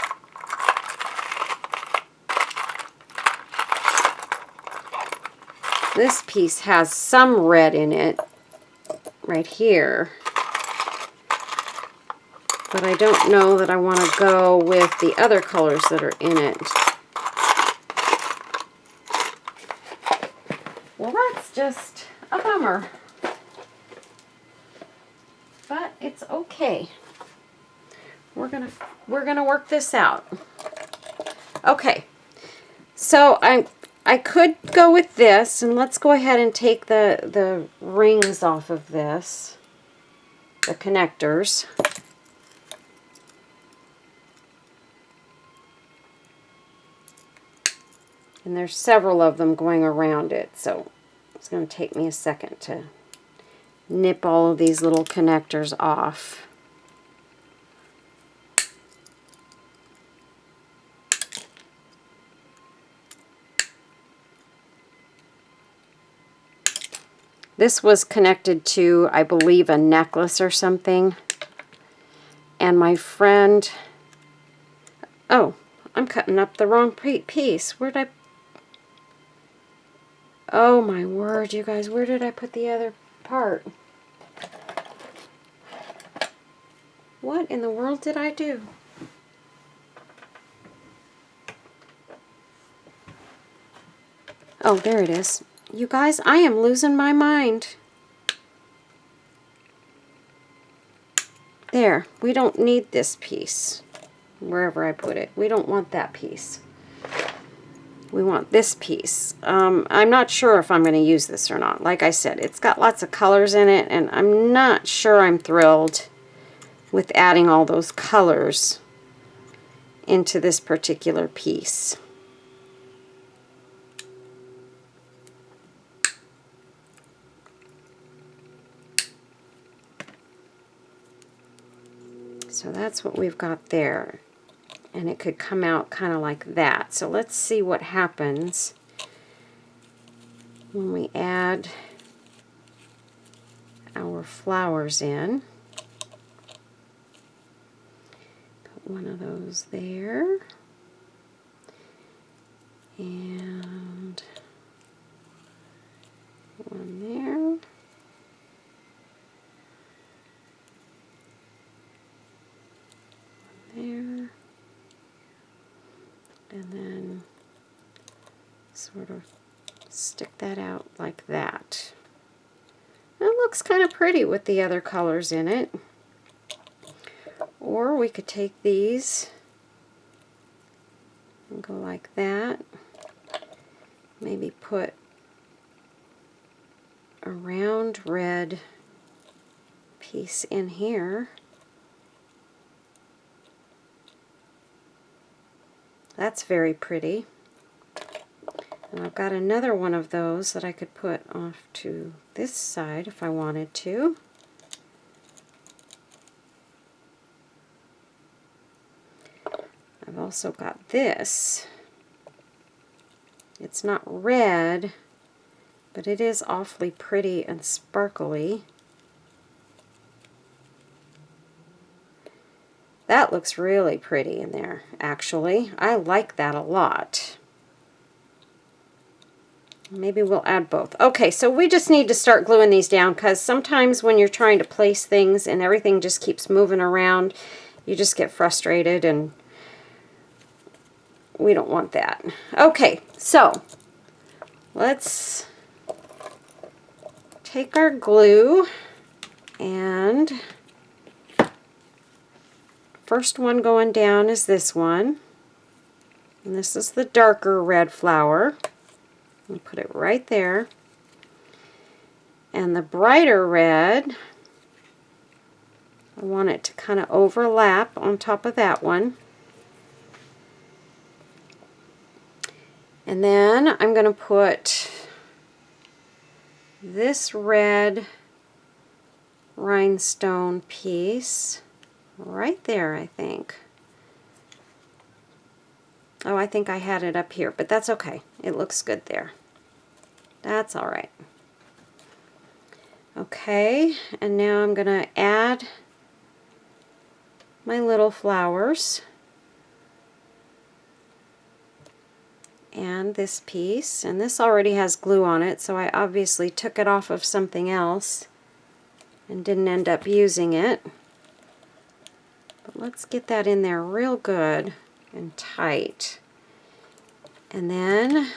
This piece has some red in it right here. But I don't know that I want to go with the other colors that are in it. Well, that's just a bummer. But it's okay. We're gonna work this out. Okay. So I could go with this, and let's go ahead and take the rings off of this, the connectors. And there's several of them going around it, so it's going to take me a second to nip all of these little connectors off. This was connected to, I believe, a necklace or something. And my friend... Oh, I'm cutting up the wrong piece. Where'd I... Oh my word, you guys, where did I put the other part? What in the world did I do? Oh, there it is. You guys, I am losing my mind. There, we don't need this piece. Wherever I put it. We don't want that piece. We want this piece. I'm not sure if I'm going to use this or not. Like I said, it's got lots of colors in it, and I'm not sure I'm thrilled with adding all those colors into this particular piece. So that's what we've got there. And it could come out kind of like that. So let's see what happens when we add our flowers in. Put one of those there. And one there. There. And then sort of stick that out like that. It looks kind of pretty with the other colors in it. Or we could take these and go like that. Maybe put a round red piece in here. That's very pretty. And I've got another one of those that I could put off to this side if I wanted to. I've also got this. It's not red, but it is awfully pretty and sparkly. That looks really pretty in there, actually. I like that a lot. Maybe we'll add both. Okay, so we just need to start gluing these down because sometimes when you're trying to place things and everything just keeps moving around, you just get frustrated, and we don't want that. Okay, so let's take our glue, and first one going down is this one. And this is the darker red flower. And put it right there. And the brighter red, I want it to kind of overlap on top of that one. And then I'm going to put this red rhinestone piece right there, I think. Oh, I think I had it up here, but that's okay. It looks good there. That's all right. Okay, and now I'm going to add my little flowers and this piece, and this already has glue on it, so I obviously took it off of something else and didn't end up using it. But let's get that in there real good and tight. And then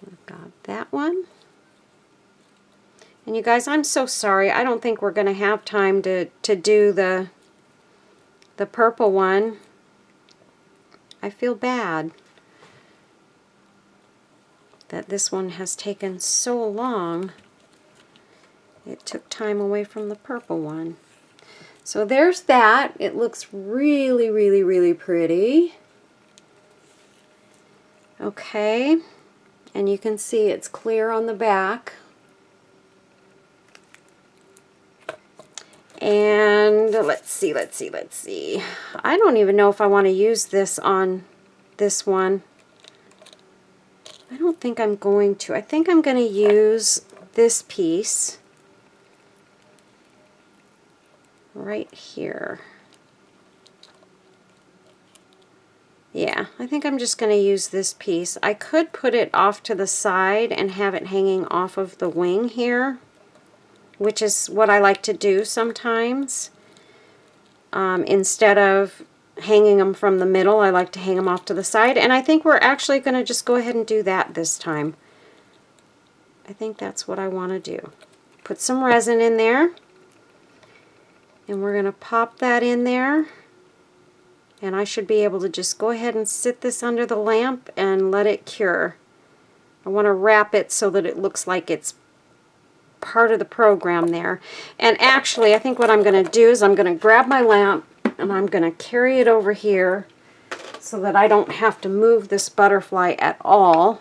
we've got that one. And you guys, I'm so sorry. I don't think we're going to have time to do the purple one. I feel bad that this one has taken so long. It took time away from the purple one. So there's that. It looks really, really, really pretty. Okay, and you can see it's clear on the back. And let's see. I don't even know if I want to use this on this one. I don't think I'm going to. I think I'm going to use this piece right here. Yeah, I think I'm just going to use this piece. I could put it off to the side and have it hanging off of the wing here, which is what I like to do sometimes. Instead of hanging them from the middle, I like to hang them off to the side. And I think we're actually going to just go ahead and do that this time. I think that's what I want to do. Put some resin in there. And we're going to pop that in there. And I should be able to just go ahead and sit this under the lamp and let it cure. I want to wrap it so that it looks like it's part of the program there. And actually, I think what I'm going to do is I'm going to grab my lamp and I'm going to carry it over here so that I don't have to move this butterfly at all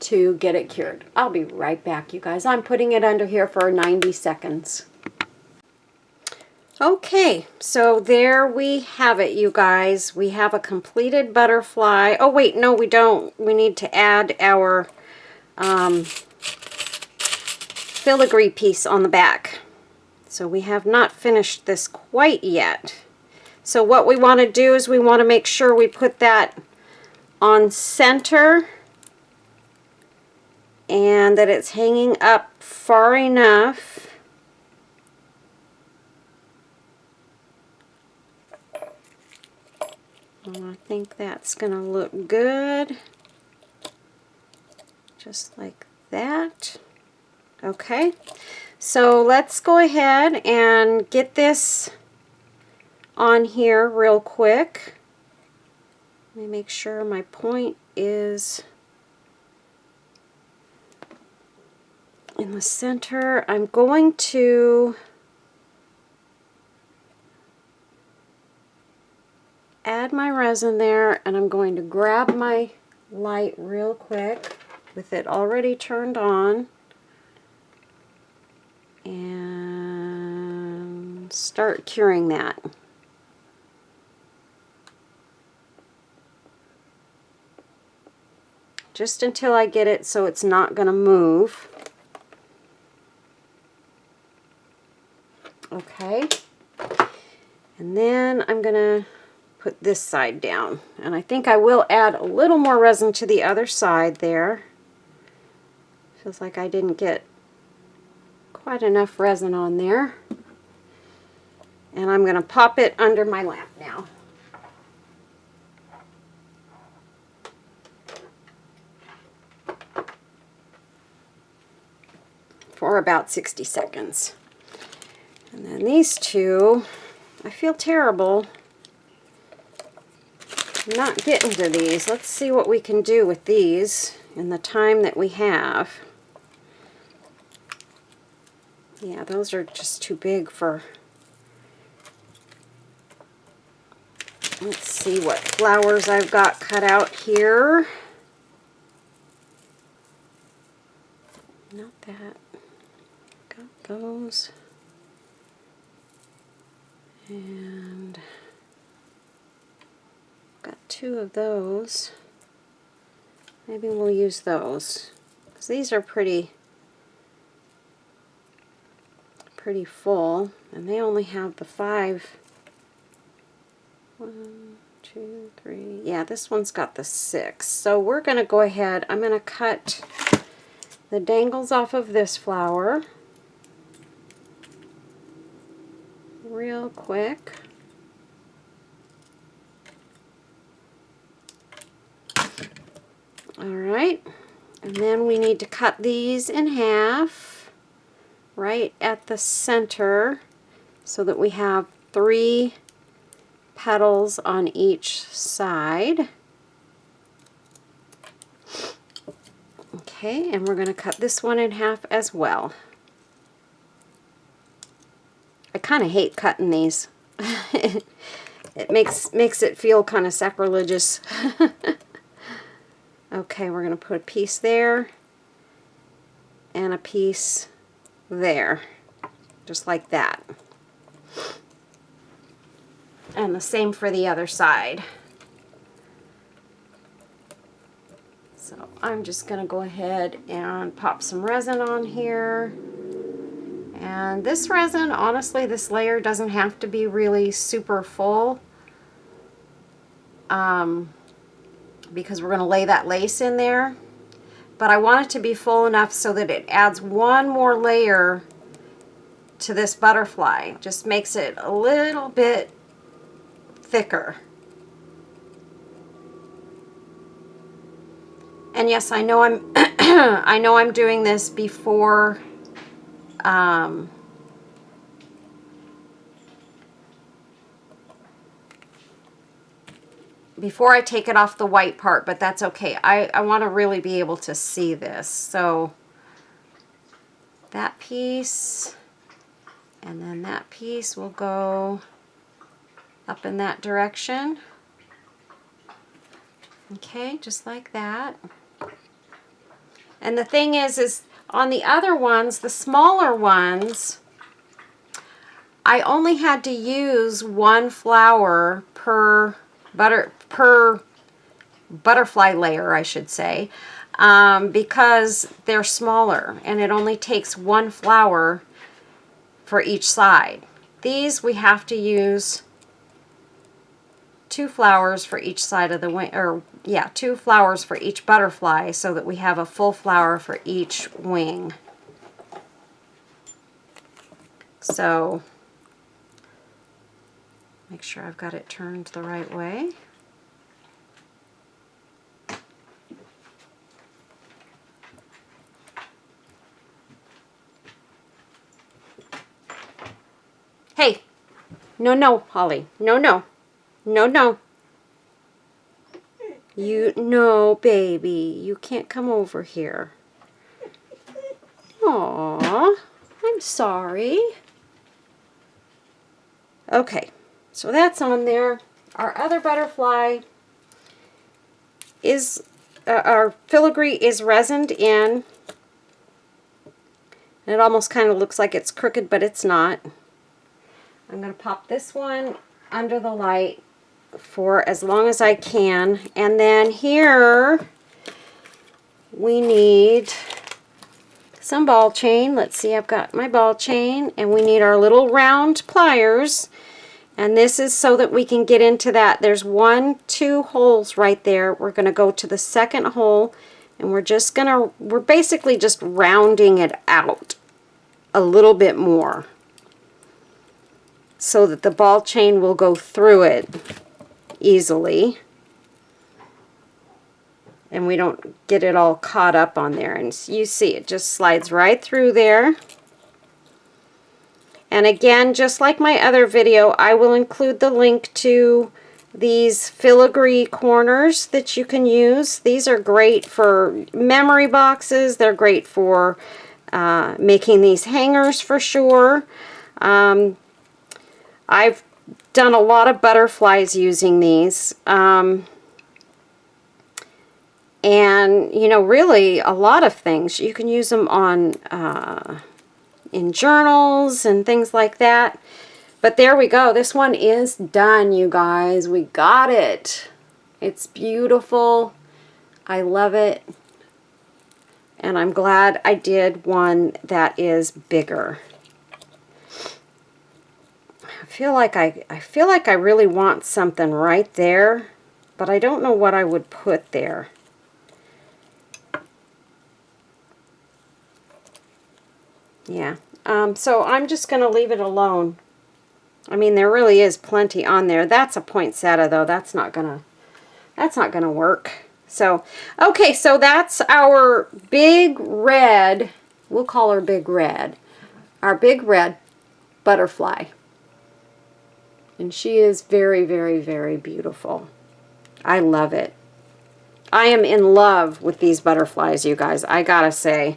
to get it cured. I'll be right back, you guys. I'm putting it under here for 90 seconds. Okay, so there we have it, you guys. We have a completed butterfly. Oh wait, no we don't. We need to add our filigree piece on the back. So we have not finished this quite yet. So what we want to do is we want to make sure we put that on center and that it's hanging up far enough I think that's going to look good, just like that. Okay, so let's go ahead and get this on here real quick. Let me make sure my point is in the center. I'm going to add my resin there, and I'm going to grab my light real quick with it already turned on and start curing that. Just until I get it so it's not going to move. Okay, and then I'm going to put this side down, and I think I will add a little more resin to the other side there. Feels like I didn't get quite enough resin on there, and I'm going to pop it under my lamp now. For about 60 seconds. And then these two, I feel terrible not getting to these. Let's see what we can do with these in the time that we have. Yeah, those are just too big for... Let's see what flowers I've got cut out here. Not that. Got those. And got two of those. Maybe we'll use those, because these are pretty full, and they only have the 5. 1, 2, 3. Yeah, this one's got the 6. So we're going to go ahead. I'm going to cut the dangles off of this flower real quick. Alright, and then we need to cut these in half right at the center so that we have 3 petals on each side. Okay, and we're going to cut this one in half as well. I kind of hate cutting these. It makes it feel kind of sacrilegious. Okay, we're going to put a piece there and a piece there, just like that. And the same for the other side. So I'm just going to go ahead and pop some resin on here. And this resin, honestly, this layer doesn't have to be really super full, because we're going to lay that lace in there. But I want it to be full enough so that it adds one more layer to this butterfly. Just makes it a little bit thicker. And yes, I know I'm I know I'm doing this before before I take it off the white part, but that's okay. I want to really be able to see this. So that piece and then that piece will go up in that direction. Okay, just like that. And the thing is on the other ones, the smaller ones, I only had to use one flower per butterfly layer, I should say, because they're smaller and it only takes one flower for each side. These we have to use 2 flowers for each side of the wing, or yeah, 2 flowers for each butterfly so that we have a full flower for each wing. So make sure I've got it turned the right way. Hey, no, Holly, no. No, baby, you can't come over here. Aw, I'm sorry. Okay, so that's on there. Our other butterfly is, our filigree is resined in. And it almost kind of looks like it's crooked, but it's not. I'm going to pop this one under the light for as long as I can. And then here we need some ball chain. Let's see, I've got my ball chain, and we need our little round pliers. And this is so that we can get into that. There's 2 holes right there. We're going to go to the second hole, and we're basically just rounding it out a little bit more so that the ball chain will go through it easily and we don't get it all caught up on there. And you see it just slides right through there. And again, just like my other video, I will include the link to these filigree corners that you can use. These are great for memory boxes. They're great for making these hangers for sure. I've done a lot of butterflies using these. And, you know, really a lot of things. You can use them on in journals and things like that. But there we go. This one is done, you guys. We got it. It's beautiful. I love it. And I'm glad I did one that is bigger. I feel like I really want something right there, but I don't know what I would put there. Yeah. So I'm just going to leave it alone. I mean, there really is plenty on there. That's a poinsettia, though. That's not gonna work. So, okay, so that's our big red. We'll call her Big Red. Our big red butterfly. And she is very, very, very beautiful. I love it. I am in love with these butterflies, you guys. I gotta say.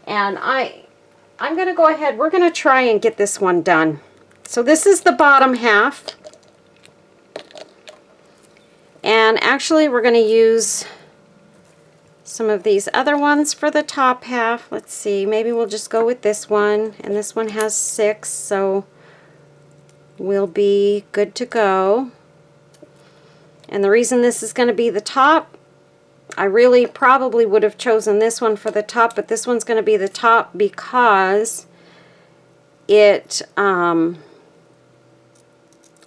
And I'm gonna go ahead. We're gonna try and get this one done. So this is the bottom half. And actually we're going to use some of these other ones for the top half. Let's see, maybe we'll just go with this one. And this one has 6, so we'll be good to go. And the reason this is going to be the top, I really probably would have chosen this one for the top, but this one's going to be the top because it,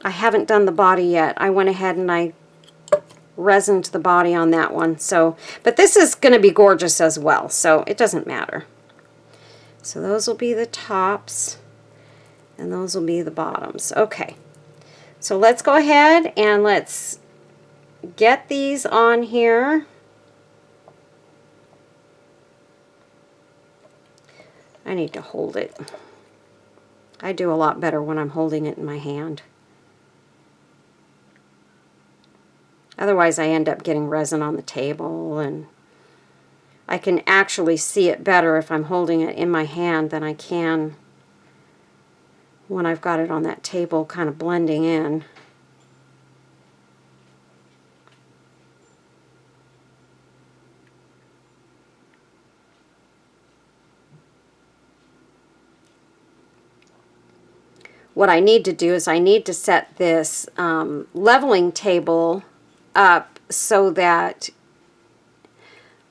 I haven't done the body yet. I went ahead and I resined the body on that one. So, but this is going to be gorgeous as well, so it doesn't matter. So those will be the tops, and those will be the bottoms. Okay, so let's go ahead and let's get these on here. I need to hold it. I do a lot better when I'm holding it in my hand. Otherwise I end up getting resin on the table, and I can actually see it better if I'm holding it in my hand than I can when I've got it on that table kind of blending in. What I need to do is I need to set this leveling table up so that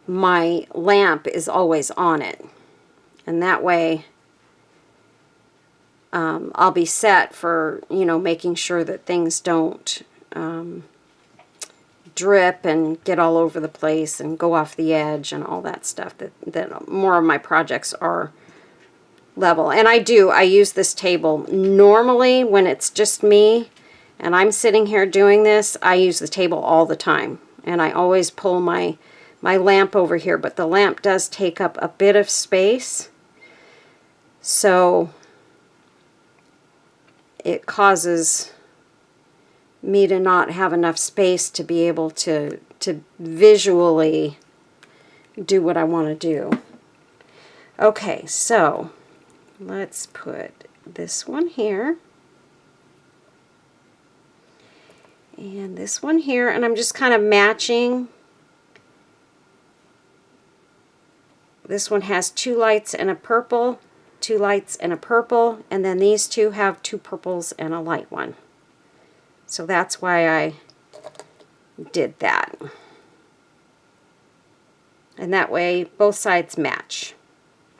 my lamp is always on it. And that way I'll be set for, you know, making sure that things don't drip and get all over the place and go off the edge and all that stuff. That more of my projects are level. And I use this table normally when it's just me and I'm sitting here doing this. I use the table all the time, and I always pull my lamp over here, but the lamp does take up a bit of space, so it causes me to not have enough space to be able to visually do what I want to do. Okay, so let's put this one here and this one here, and I'm just kind of matching. This one has 2 lights and a purple, 2 lights and a purple, and then these two have 2 purples and a light one. So that's why I did that. And that way both sides match.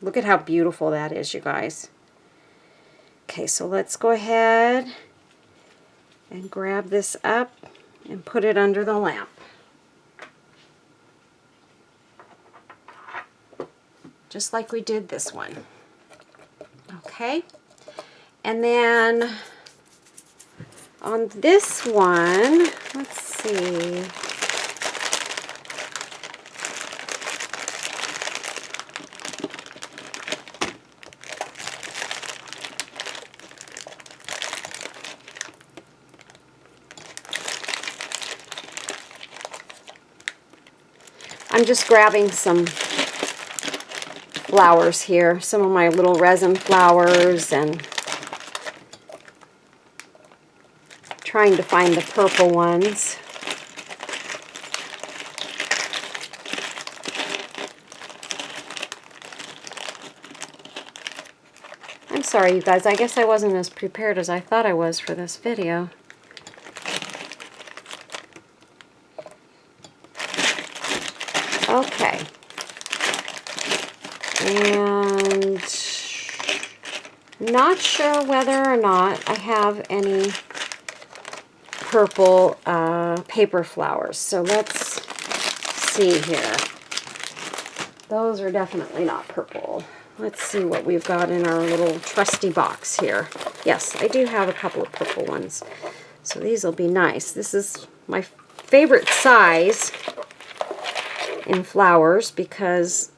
Look at how beautiful that is, you guys. Okay, so let's go ahead and grab this up and put it under the lamp. Just like we did this one. Okay, and then on this one, let's see. I'm just grabbing some flowers here, some of my little resin flowers, and trying to find the purple ones. I'm sorry, you guys, I guess I wasn't as prepared as I thought I was for this video. Okay. And not sure whether or not I have any purple paper flowers. So let's see here. Those are definitely not purple. Let's see what we've got in our little trusty box here. Yes, I do have a couple of purple ones. So these will be nice. This is my favorite size in flowers because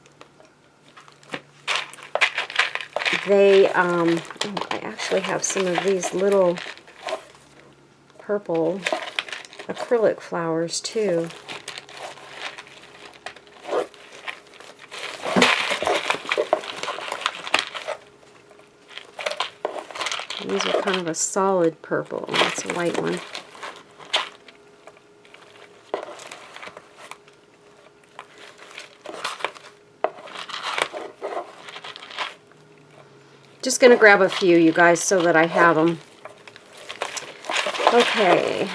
they, oh, I actually have some of these little purple acrylic flowers too. These are kind of a solid purple. That's a white one. Just going to grab a few, you guys, so that I have them. Okay.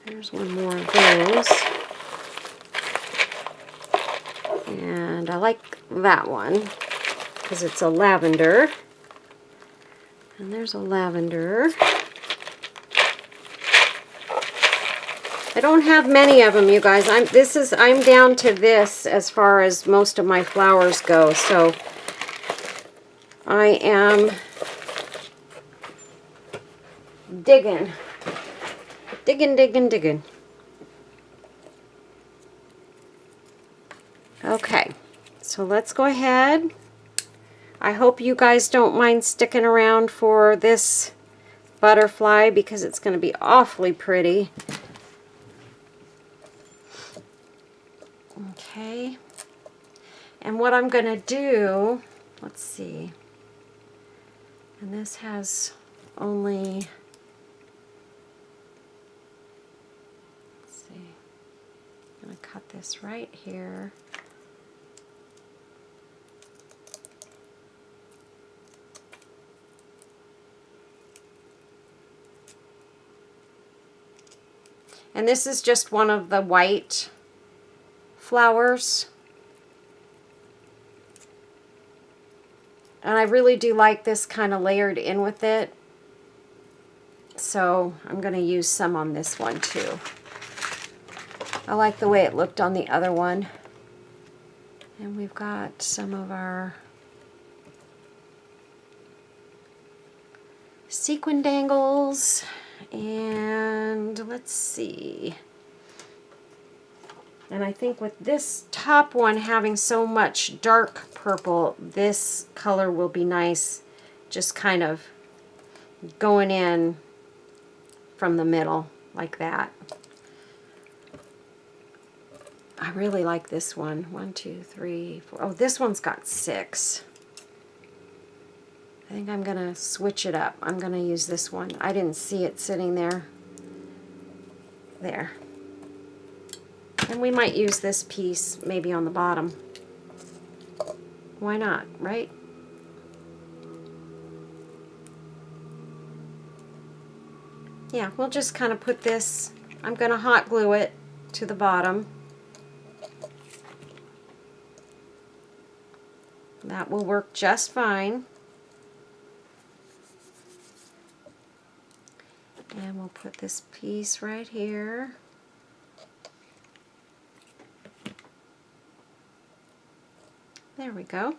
There's one more of those. And I like that one because it's a lavender. And there's a lavender. I don't have many of them, you guys. I'm down to this as far as most of my flowers go. So I am digging. Digging. Okay, so let's go ahead. I hope you guys don't mind sticking around for this butterfly because it's going to be awfully pretty. Okay, and what I'm going to do, let's see, and this has only, let's see, I'm going to cut this right here. And this is just one of the white flowers. And I really do like this kind of layered in with it. So I'm going to use some on this one too. I like the way it looked on the other one. And we've got some of our sequin dangles. And let's see. And I think with this top one having so much dark purple, this color will be nice, just kind of going in from the middle like that. I really like this one. 1, 2, 3, 4. Oh, this one's got 6. I think I'm going to switch it up. I'm going to use this one. I didn't see it sitting there. There. And we might use this piece maybe on the bottom. Why not, right? Yeah, we'll just kind of put this, I'm going to hot glue it to the bottom. That will work just fine. And we'll put this piece right here. There we go.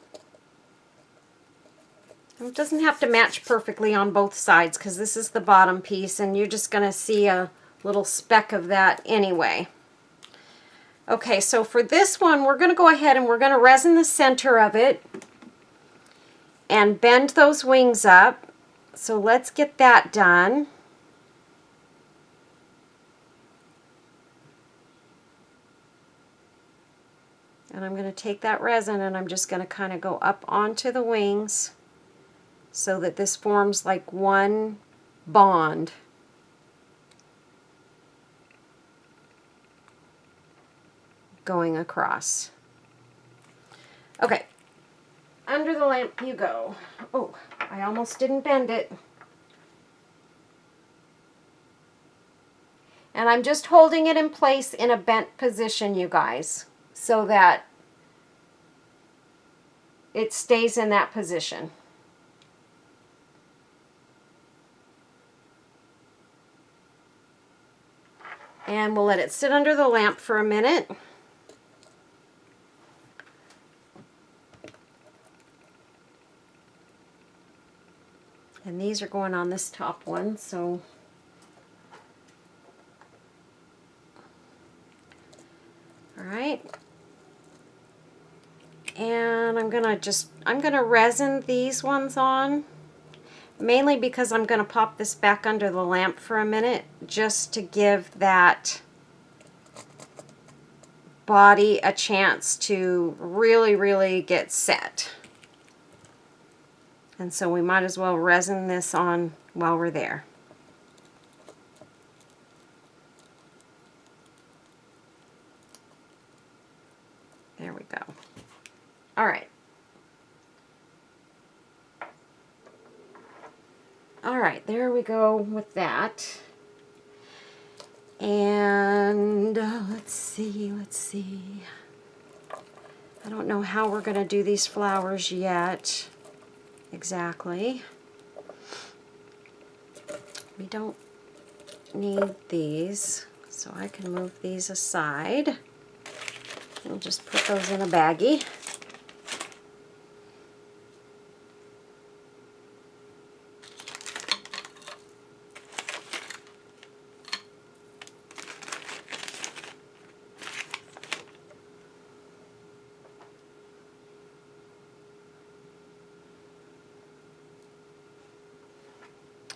And it doesn't have to match perfectly on both sides because this is the bottom piece and you're just going to see a little speck of that anyway. Okay, so for this one we're going to go ahead and we're going to resin the center of it and bend those wings up. So let's get that done. And I'm going to take that resin and I'm just going to kind of go up onto the wings so that this forms like one bond. Going across. Okay, under the lamp you go. Oh, I almost didn't bend it. And I'm just holding it in place in a bent position, you guys, so that it stays in that position. And we'll let it sit under the lamp for a minute. And these are going on this top one, so all right. And I'm gonna resin these ones on, mainly because I'm gonna pop this back under the lamp for a minute just to give that body a chance to really get set. And so we might as well resin this on while we're there. There we go. All right. All right, there we go with that. And let's see. I don't know how we're going to do these flowers yet. Exactly. We don't need these, so I can move these aside. We'll just put those in a baggie.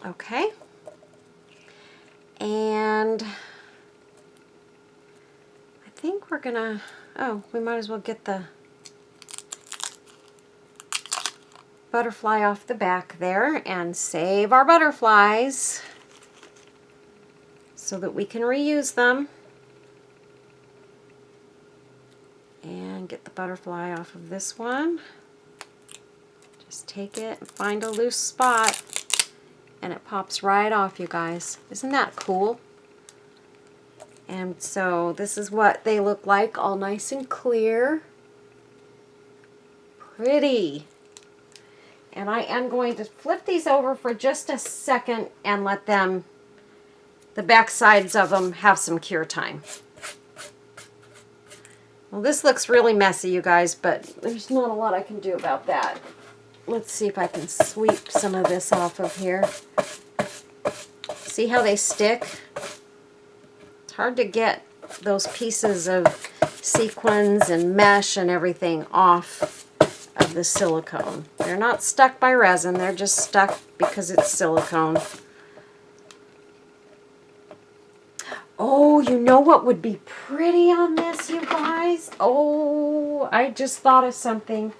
Okay. And I think we're gonna, oh, we might as well get the butterfly off the back there and save our butterflies so that we can reuse them. And get the butterfly off of this one. Just take it and find a loose spot and it pops right off, you guys. Isn't that cool? And so this is what they look like, all nice and clear. Pretty. And I am going to flip these over for just a second and let them, the back sides of them, have some cure time. Well, this looks really messy, you guys, but there's not a lot I can do about that. Let's see if I can sweep some of this off of here. See how they stick? It's hard to get those pieces of sequins and mesh and everything off of the silicone. They're not stuck by resin, they're just stuck because it's silicone. Oh, you know what would be pretty on this, you guys? Oh, I just thought of something.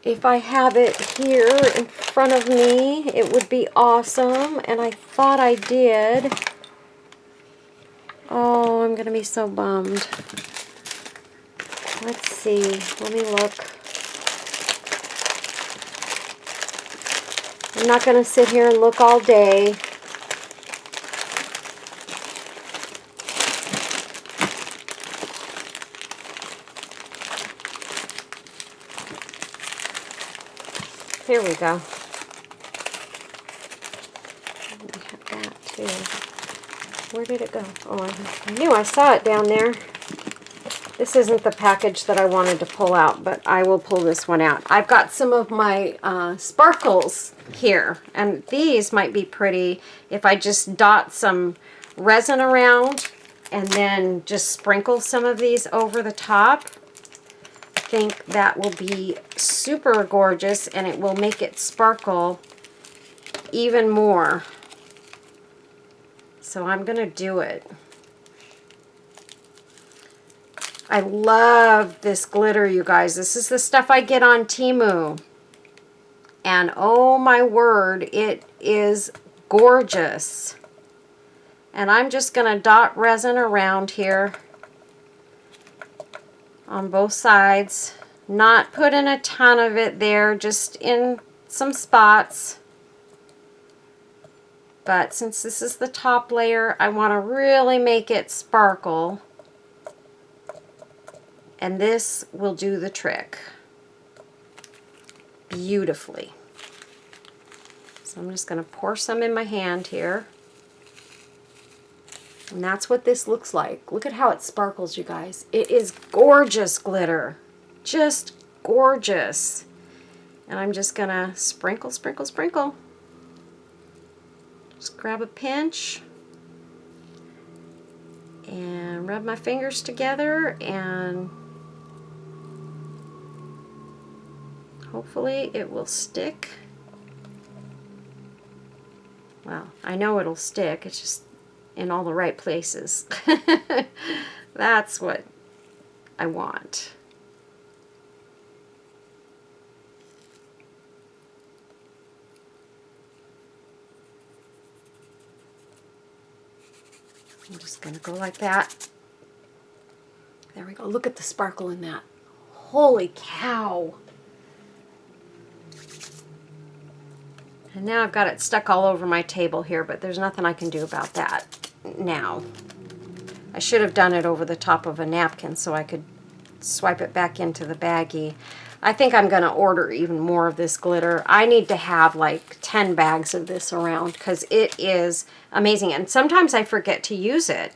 If I have it here in front of me, it would be awesome. And I thought I did. Oh, I'm going to be so bummed. Let's see. Let me look. I'm not going to sit here and look all day. Here we go. We have that too. Where did it go? Oh, I knew I saw it down there. This isn't the package that I wanted to pull out, but I will pull this one out. I've got some of my sparkles here, and these might be pretty if I just dot some resin around and then just sprinkle some of these over the top. I think that will be super gorgeous, and it will make it sparkle even more. So I'm going to do it. I love this glitter, you guys. This is the stuff I get on Temu. And oh my word, it is gorgeous. And I'm just going to dot resin around here on both sides. Not putting a ton of it there, just in some spots. But since this is the top layer, I want to really make it sparkle. And this will do the trick beautifully. So I'm just going to pour some in my hand here. And that's what this looks like. Look at how it sparkles, you guys. It is gorgeous glitter. Just gorgeous. And I'm just going to sprinkle, sprinkle, sprinkle. Just grab a pinch and rub my fingers together, and hopefully it will stick. Well, I know it'll stick. It's just in all the right places. That's what I want. I'm just going to go like that. There we go. Look at the sparkle in that. Holy cow. And now I've got it stuck all over my table here, but there's nothing I can do about that now. I should have done it over the top of a napkin so I could swipe it back into the baggie. I think I'm going to order even more of this glitter. I need to have like 10 bags of this around because it is amazing. And sometimes I forget to use it.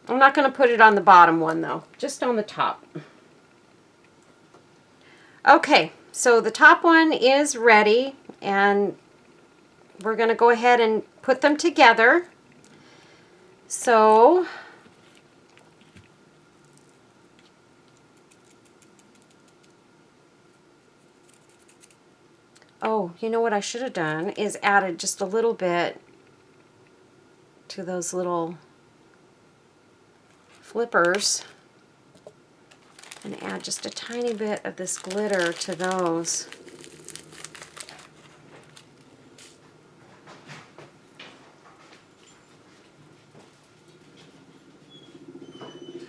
I'm not going to put it on the bottom one though, just on the top. Okay, so the top one is ready and we're going to go ahead and put them together. So oh, you know what I should have done is added just a little bit to those little flippers and add just a tiny bit of this glitter to those.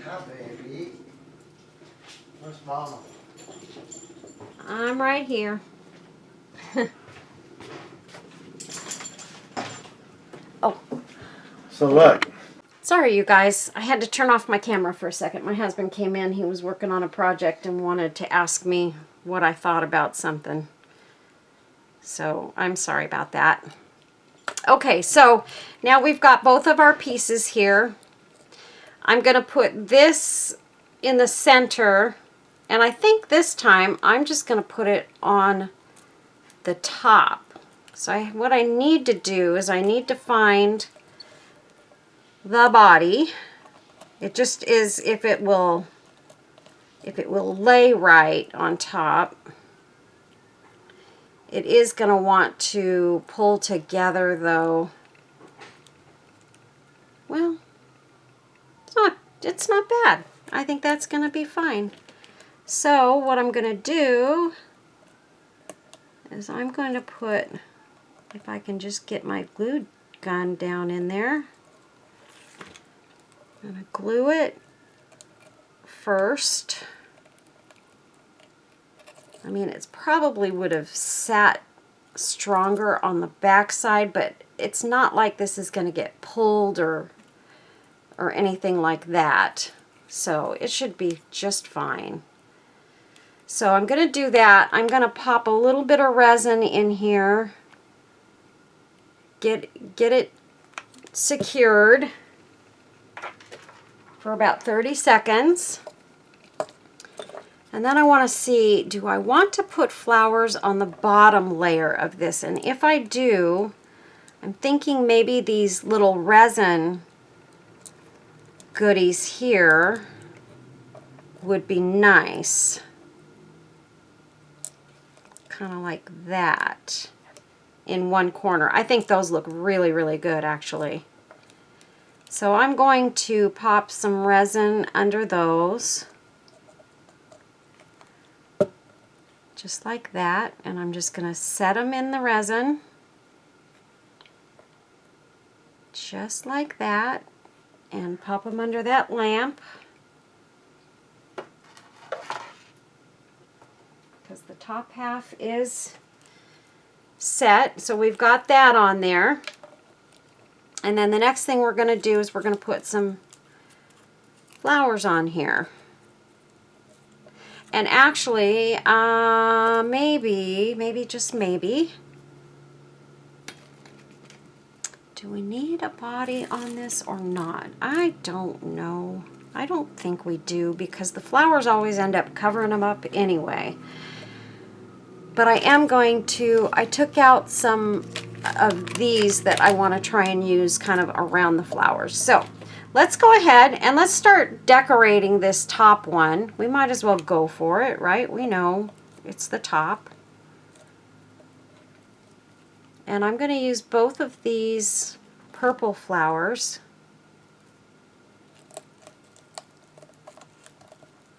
Hi, baby. Where's Mama? I'm right here. Oh. So look. Sorry, you guys. I had to turn off my camera for a second. My husband came in. He was working on a project and wanted to ask me what I thought about something. So I'm sorry about that. Okay, so now we've got both of our pieces here. I'm going to put this in the center, and I think this time I'm just going to put it on the top. So what I need to do is I need to find the body. It just is if it will lay right on top. It is going to want to pull together though. Well, it's not bad. I think that's going to be fine. So what I'm going to do is I'm going to put, if I can just get my glue gun down in there, I'm going to glue it first. I mean, it's probably would have sat stronger on the back side, but it's not like this is going to get pulled or anything like that. So it should be just fine. So I'm going to do that. I'm going to pop a little bit of resin in here. Get it secured for about 30 seconds. And then I want to see, do I want to put flowers on the bottom layer of this? And if I do, I'm thinking maybe these little resin goodies here would be nice. Kind of like that in one corner. I think those look really, really good actually. So I'm going to pop some resin under those. Just like that, and I'm just going to set them in the resin, just like that, and pop them under that lamp, because the top half is set, so we've got that on there. And then the next thing we're going to do is we're going to put some flowers on here. And actually, maybe, just maybe, do we need a body on this or not? I don't know. I don't think we do because the flowers always end up covering them up anyway. But I am going to, I took out some of these that I want to try and use kind of around the flowers. So let's go ahead and let's start decorating this top one. We might as well go for it, right? We know it's the top. And I'm going to use both of these purple flowers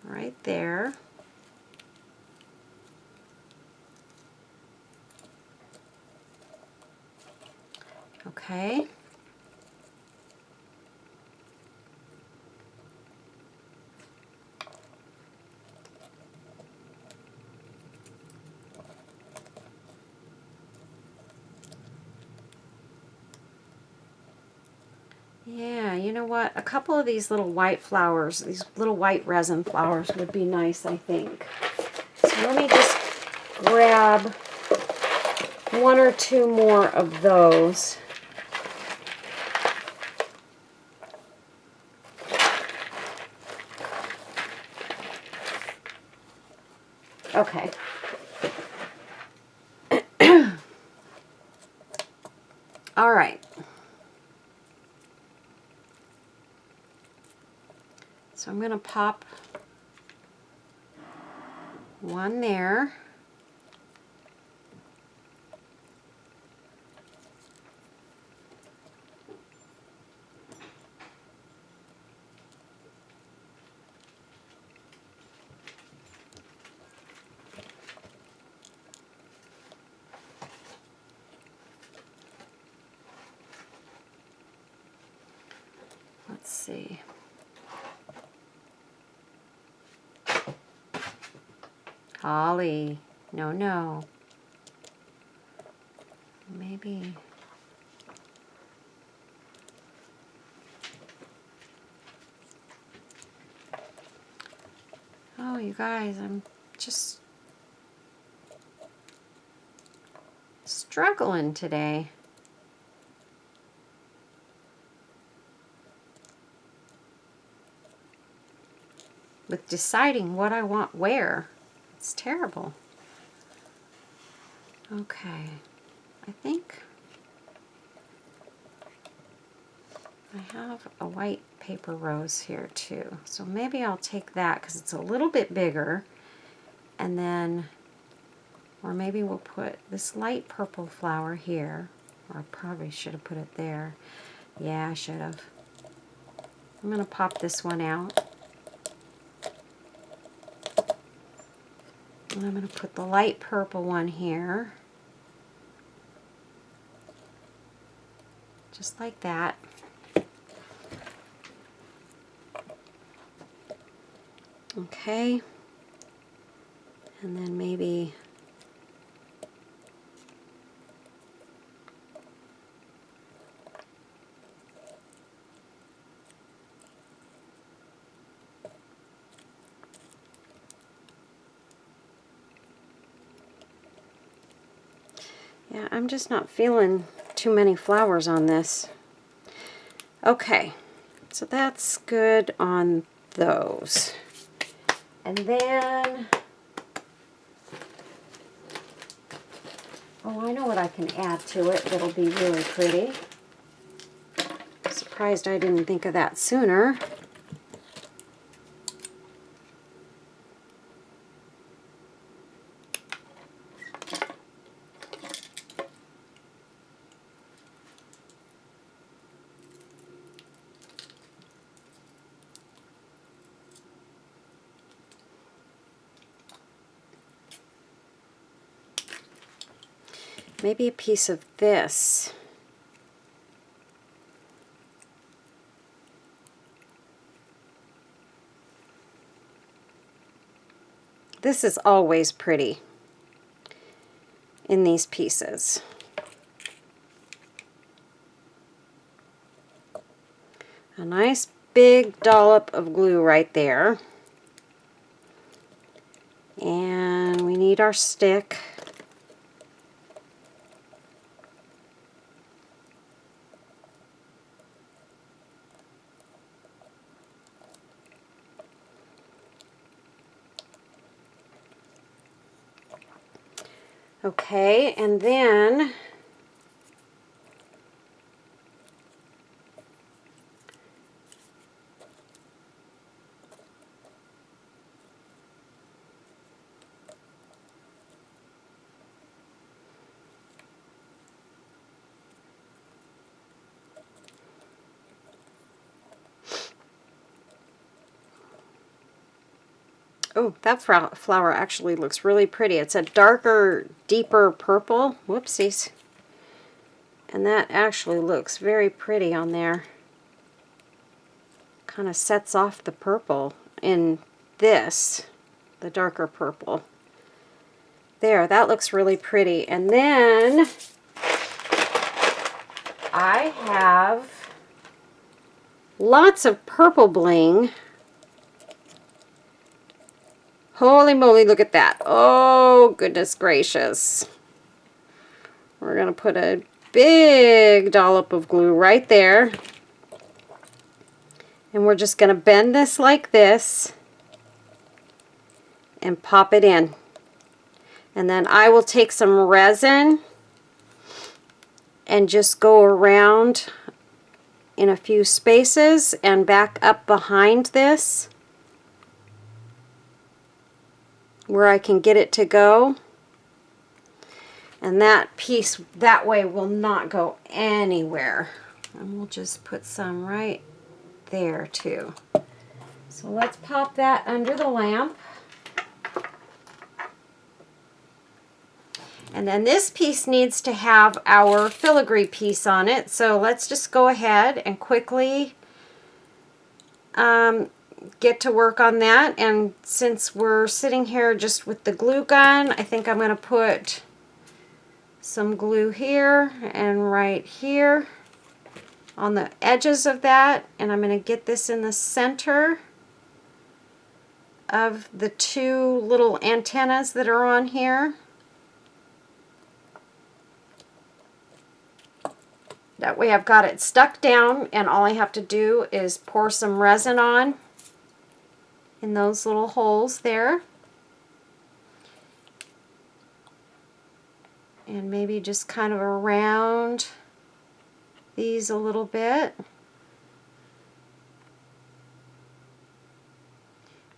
right there. Okay. Yeah, you know what? A couple of these little white flowers, these little white resin flowers would be nice, I think. So let me just grab one or two more of those. Okay. All right. So I'm going to pop one there. Let's see. Holly. No, no. Maybe. Oh, you guys, I'm just struggling today. With deciding what I want where. It's terrible. Okay. I think I have a white paper rose here too. So maybe I'll take that because it's a little bit bigger. And then, or maybe we'll put this light purple flower here. Or I probably should have put it there. Yeah, I should have. I'm going to pop this one out. And I'm going to put the light purple one here. Just like that. Okay. And then maybe yeah, I'm just not feeling too many flowers on this. Okay, so that's good on those. And then, oh, I know what I can add to it that'll be really pretty. Surprised I didn't think of that sooner. Maybe a piece of this. This is always pretty in these pieces. A nice big dollop of glue right there. And we need our stick. Okay, and then oh, that flower actually looks really pretty. It's a darker, deeper purple. Whoopsies. And that actually looks very pretty on there. Kind of sets off the purple in this, the darker purple. There, that looks really pretty. And then I have lots of purple bling. Holy moly, look at that. Oh, goodness gracious. We're going to put a big dollop of glue right there. And we're just going to bend this like this and pop it in. And then I will take some resin and just go around in a few spaces and back up behind this where I can get it to go. And that piece that way will not go anywhere. And we'll just put some right there too. So let's pop that under the lamp. And then this piece needs to have our filigree piece on it. So let's just go ahead and quickly get to work on that. And since we're sitting here just with the glue gun, I think I'm going to put some glue here and right here on the edges of that. And I'm going to get this in the center of the two little antennas that are on here. That way I've got it stuck down, and all I have to do is pour some resin on in those little holes there. And maybe just kind of around these a little bit.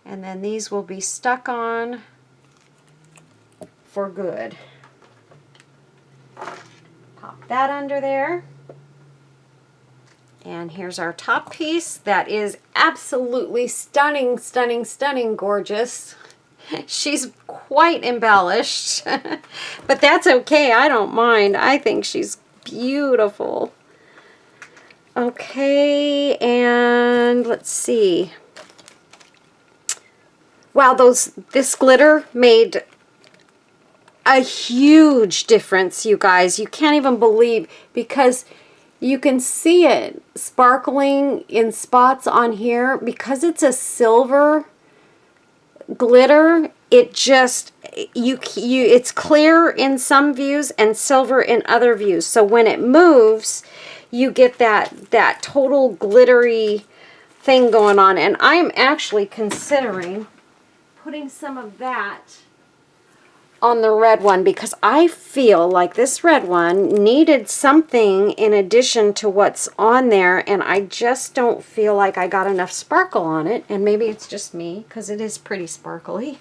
And then these will be stuck on for good. Pop that under there. And here's our top piece that is absolutely stunning, stunning, stunning gorgeous. She's quite embellished, but that's okay. I don't mind. I think she's beautiful. Okay, and let's see. Wow, this glitter made a huge difference, you guys. You can't even believe, because you can see it sparkling in spots on here. Because it's a silver glitter, it just, it's clear in some views and silver in other views. So when it moves, you get that total glittery thing going on. And I am actually considering putting some of that on the red one, because I feel like this red one needed something in addition to what's on there, and I just don't feel like I got enough sparkle on it. And maybe it's just me, because it is pretty sparkly.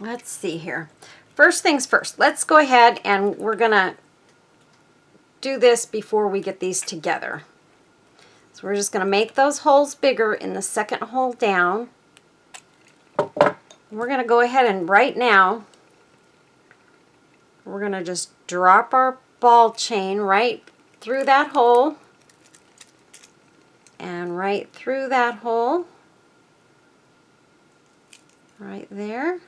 Let's see here. First things first, let's go ahead and we're gonna do this before we get these together. So we're just going to make those holes bigger in the second hole down. We're going to go ahead and right now we're going to just drop our ball chain right through that hole and right through that hole right there.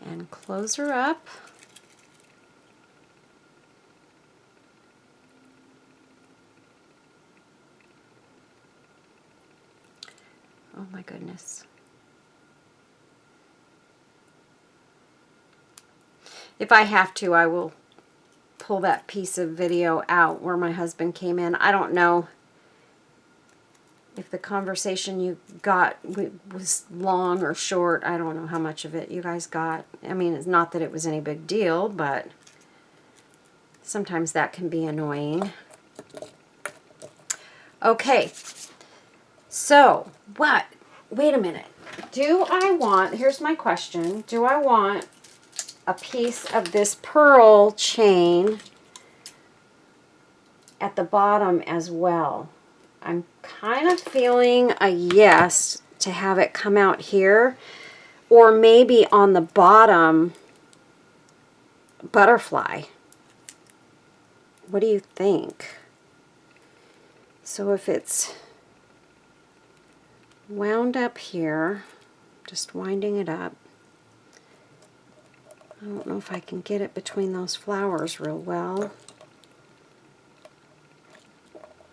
And close her up. Oh my goodness. If I have to, I will pull that piece of video out where my husband came in. I don't know if the conversation you got was long or short. I don't know how much of it you guys got. I mean, it's not that it was any big deal, but sometimes that can be annoying. Okay, so what? Wait a minute. Do I want, here's my question, do I want a piece of this pearl chain at the bottom as well. I'm kind of feeling a yes to have it come out here, or maybe on the bottom butterfly. What do you think? So if it's wound up here, just winding it up. I don't know if I can get it between those flowers real well.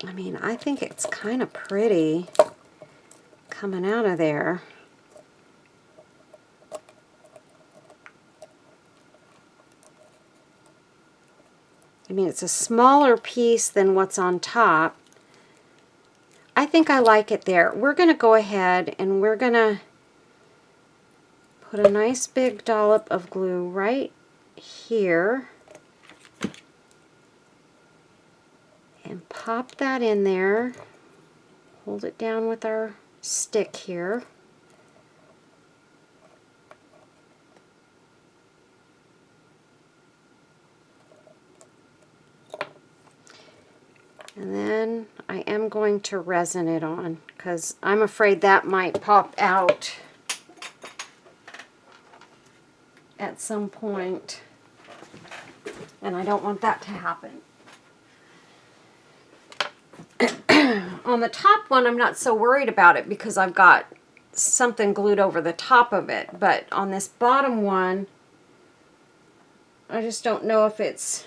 I mean, I think it's kind of pretty coming out of there. I mean, it's a smaller piece than what's on top. I think I like it there. We're going to go ahead and we're going to put a nice big dollop of glue right here and pop that in there. Hold it down with our stick here. And then I am going to resin it on because I'm afraid that might pop out at some point, and I don't want that to happen. On the top one, I'm not so worried about it because I've got something glued over the top of it, but on this bottom one, I just don't know if it's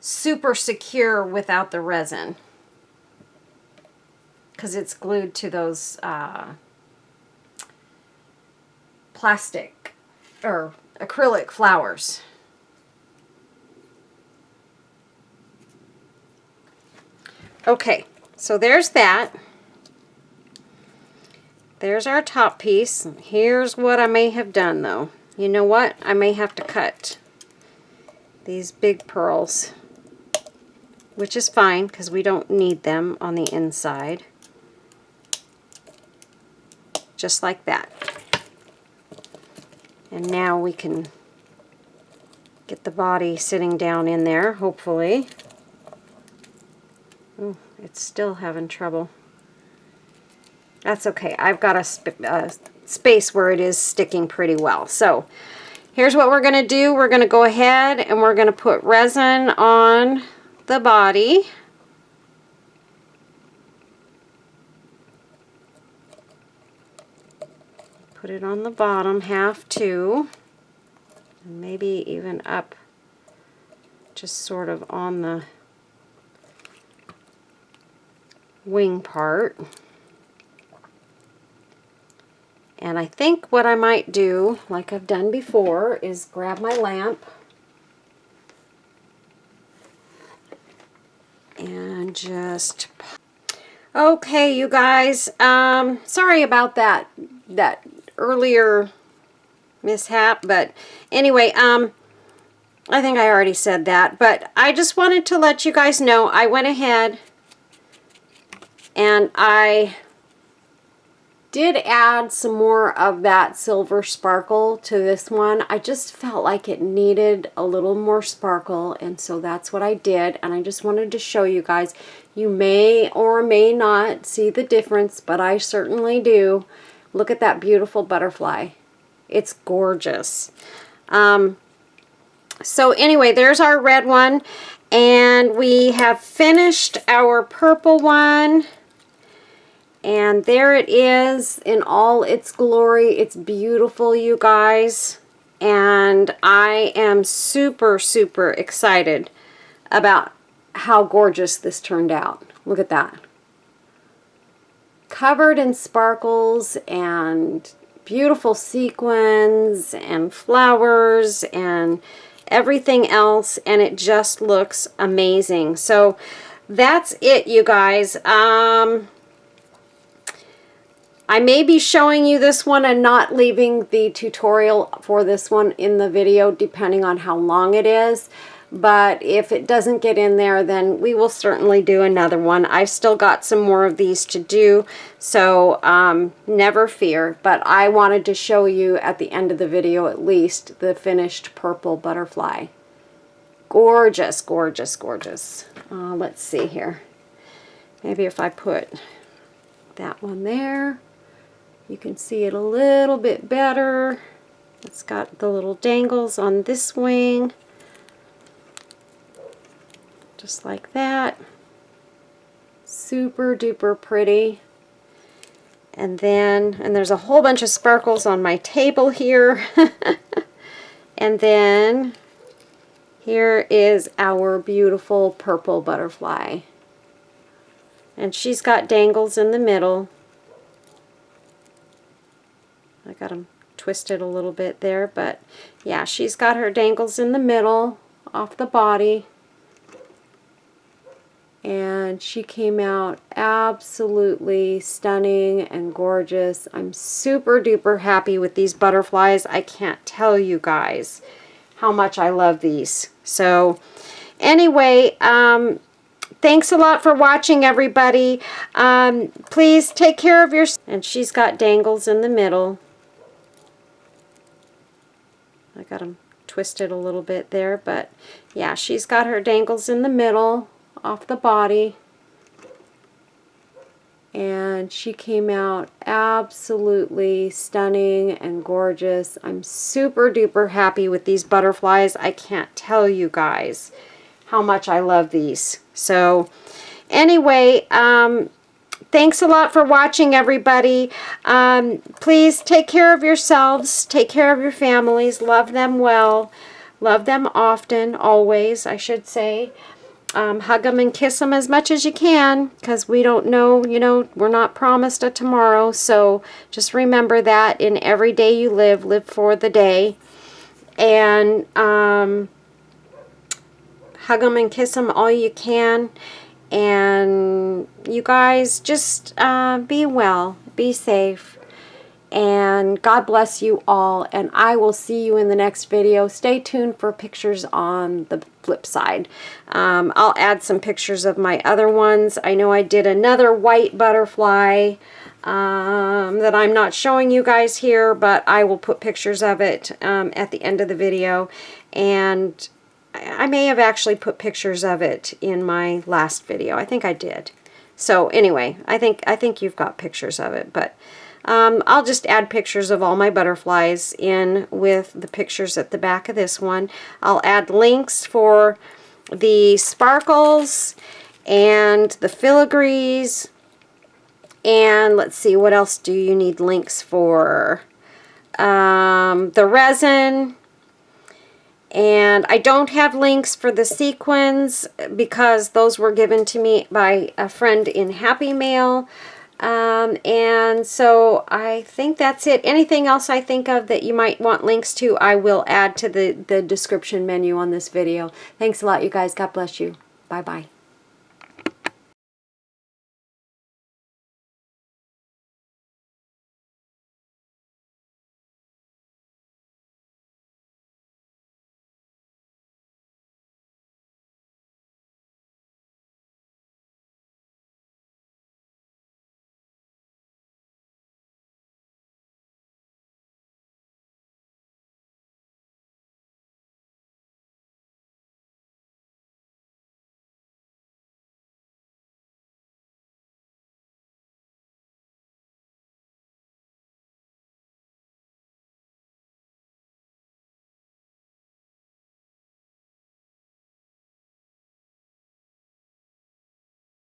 super secure without the resin because it's glued to those plastic or acrylic flowers. Okay, so there's that. There's our top piece. Here's what I may have done though. You know what? I may have to cut these big pearls, which is fine because we don't need them on the inside. Just like that. And now we can get the body sitting down in there, hopefully. Oh, it's still having trouble. That's okay. I've got a space where it is sticking pretty well. So here's what we're going to do. We're going to go ahead and we're going to put resin on the body. Put it on the bottom half too, and maybe even up just sort of on the wing part. And I think what I might do, like I've done before, is grab my lamp and just... Okay, you guys, sorry about that earlier mishap, but anyway, I think I already said that, but I just wanted to let you guys know I went ahead and I did add some more of that silver sparkle to this one. I just felt like it needed a little more sparkle, and so that's what I did, and I just wanted to show you guys. You may or may not see the difference, but I certainly do. Look at that beautiful butterfly. It's gorgeous. So anyway, there's our red one, and we have finished our purple one. And there it is in all its glory. It's beautiful, you guys. And I am super, super excited about how gorgeous this turned out. Look at that. Covered in sparkles and beautiful sequins and flowers and everything else. And it just looks amazing. So that's it, you guys. I may be showing you this one and not leaving the tutorial for this one in the video, depending on how long it is. But if it doesn't get in there, then we will certainly do another one. I've still got some more of these to do, so never fear. But I wanted to show you at the end of the video, at least, the finished purple butterfly. Gorgeous, gorgeous, gorgeous. Let's see here. Maybe if I put that one there, you can see it a little bit better. It's got the little dangles on this wing, just like that. Super duper pretty. And there's a whole bunch of sparkles on my table here. And then here is our beautiful purple butterfly. And she's got dangles in the middle. I got them twisted a little bit there, but yeah, she's got her dangles in the middle off the body. And she came out absolutely stunning and gorgeous. I'm super duper happy with these butterflies. I can't tell you guys how much I love these. So anyway, thanks a lot for watching, everybody. Please take care of your... And she's got dangles in the middle. I got them twisted a little bit there, but yeah, she's got her dangles in the middle off the body, and she came out absolutely stunning and gorgeous. I'm super duper happy with these butterflies. I can't tell you guys how much I love these. So anyway, thanks a lot for watching, everybody. Please take care of yourselves, take care of your families, love them well, love them often, always, I should say. Hug them and kiss them as much as you can, because we don't know, you know, we're not promised a tomorrow. So just remember that in every day you live, live for the day. And hug them and kiss them all you can. And you guys just be well, be safe. And God bless you all, and I will see you in the next video. Stay tuned for pictures on the flip side. I'll add some pictures of my other ones. I know I did another white butterfly that I'm not showing you guys here, but I will put pictures of it at the end of the video. And I may have actually put pictures of it in my last video. I think I did. So anyway, I think you've got pictures of it, but I'll just add pictures of all my butterflies in with the pictures at the back of this one. I'll add links for the sparkles and the filigrees, and let's see, what else do you need links for? The resin. And I don't have links for the sequins because those were given to me by a friend in Happy Mail. And so I think that's it. Anything else I think of that you might want links to, I will add to the description menu on this video. Thanks a lot, you guys. God bless you. Bye-bye.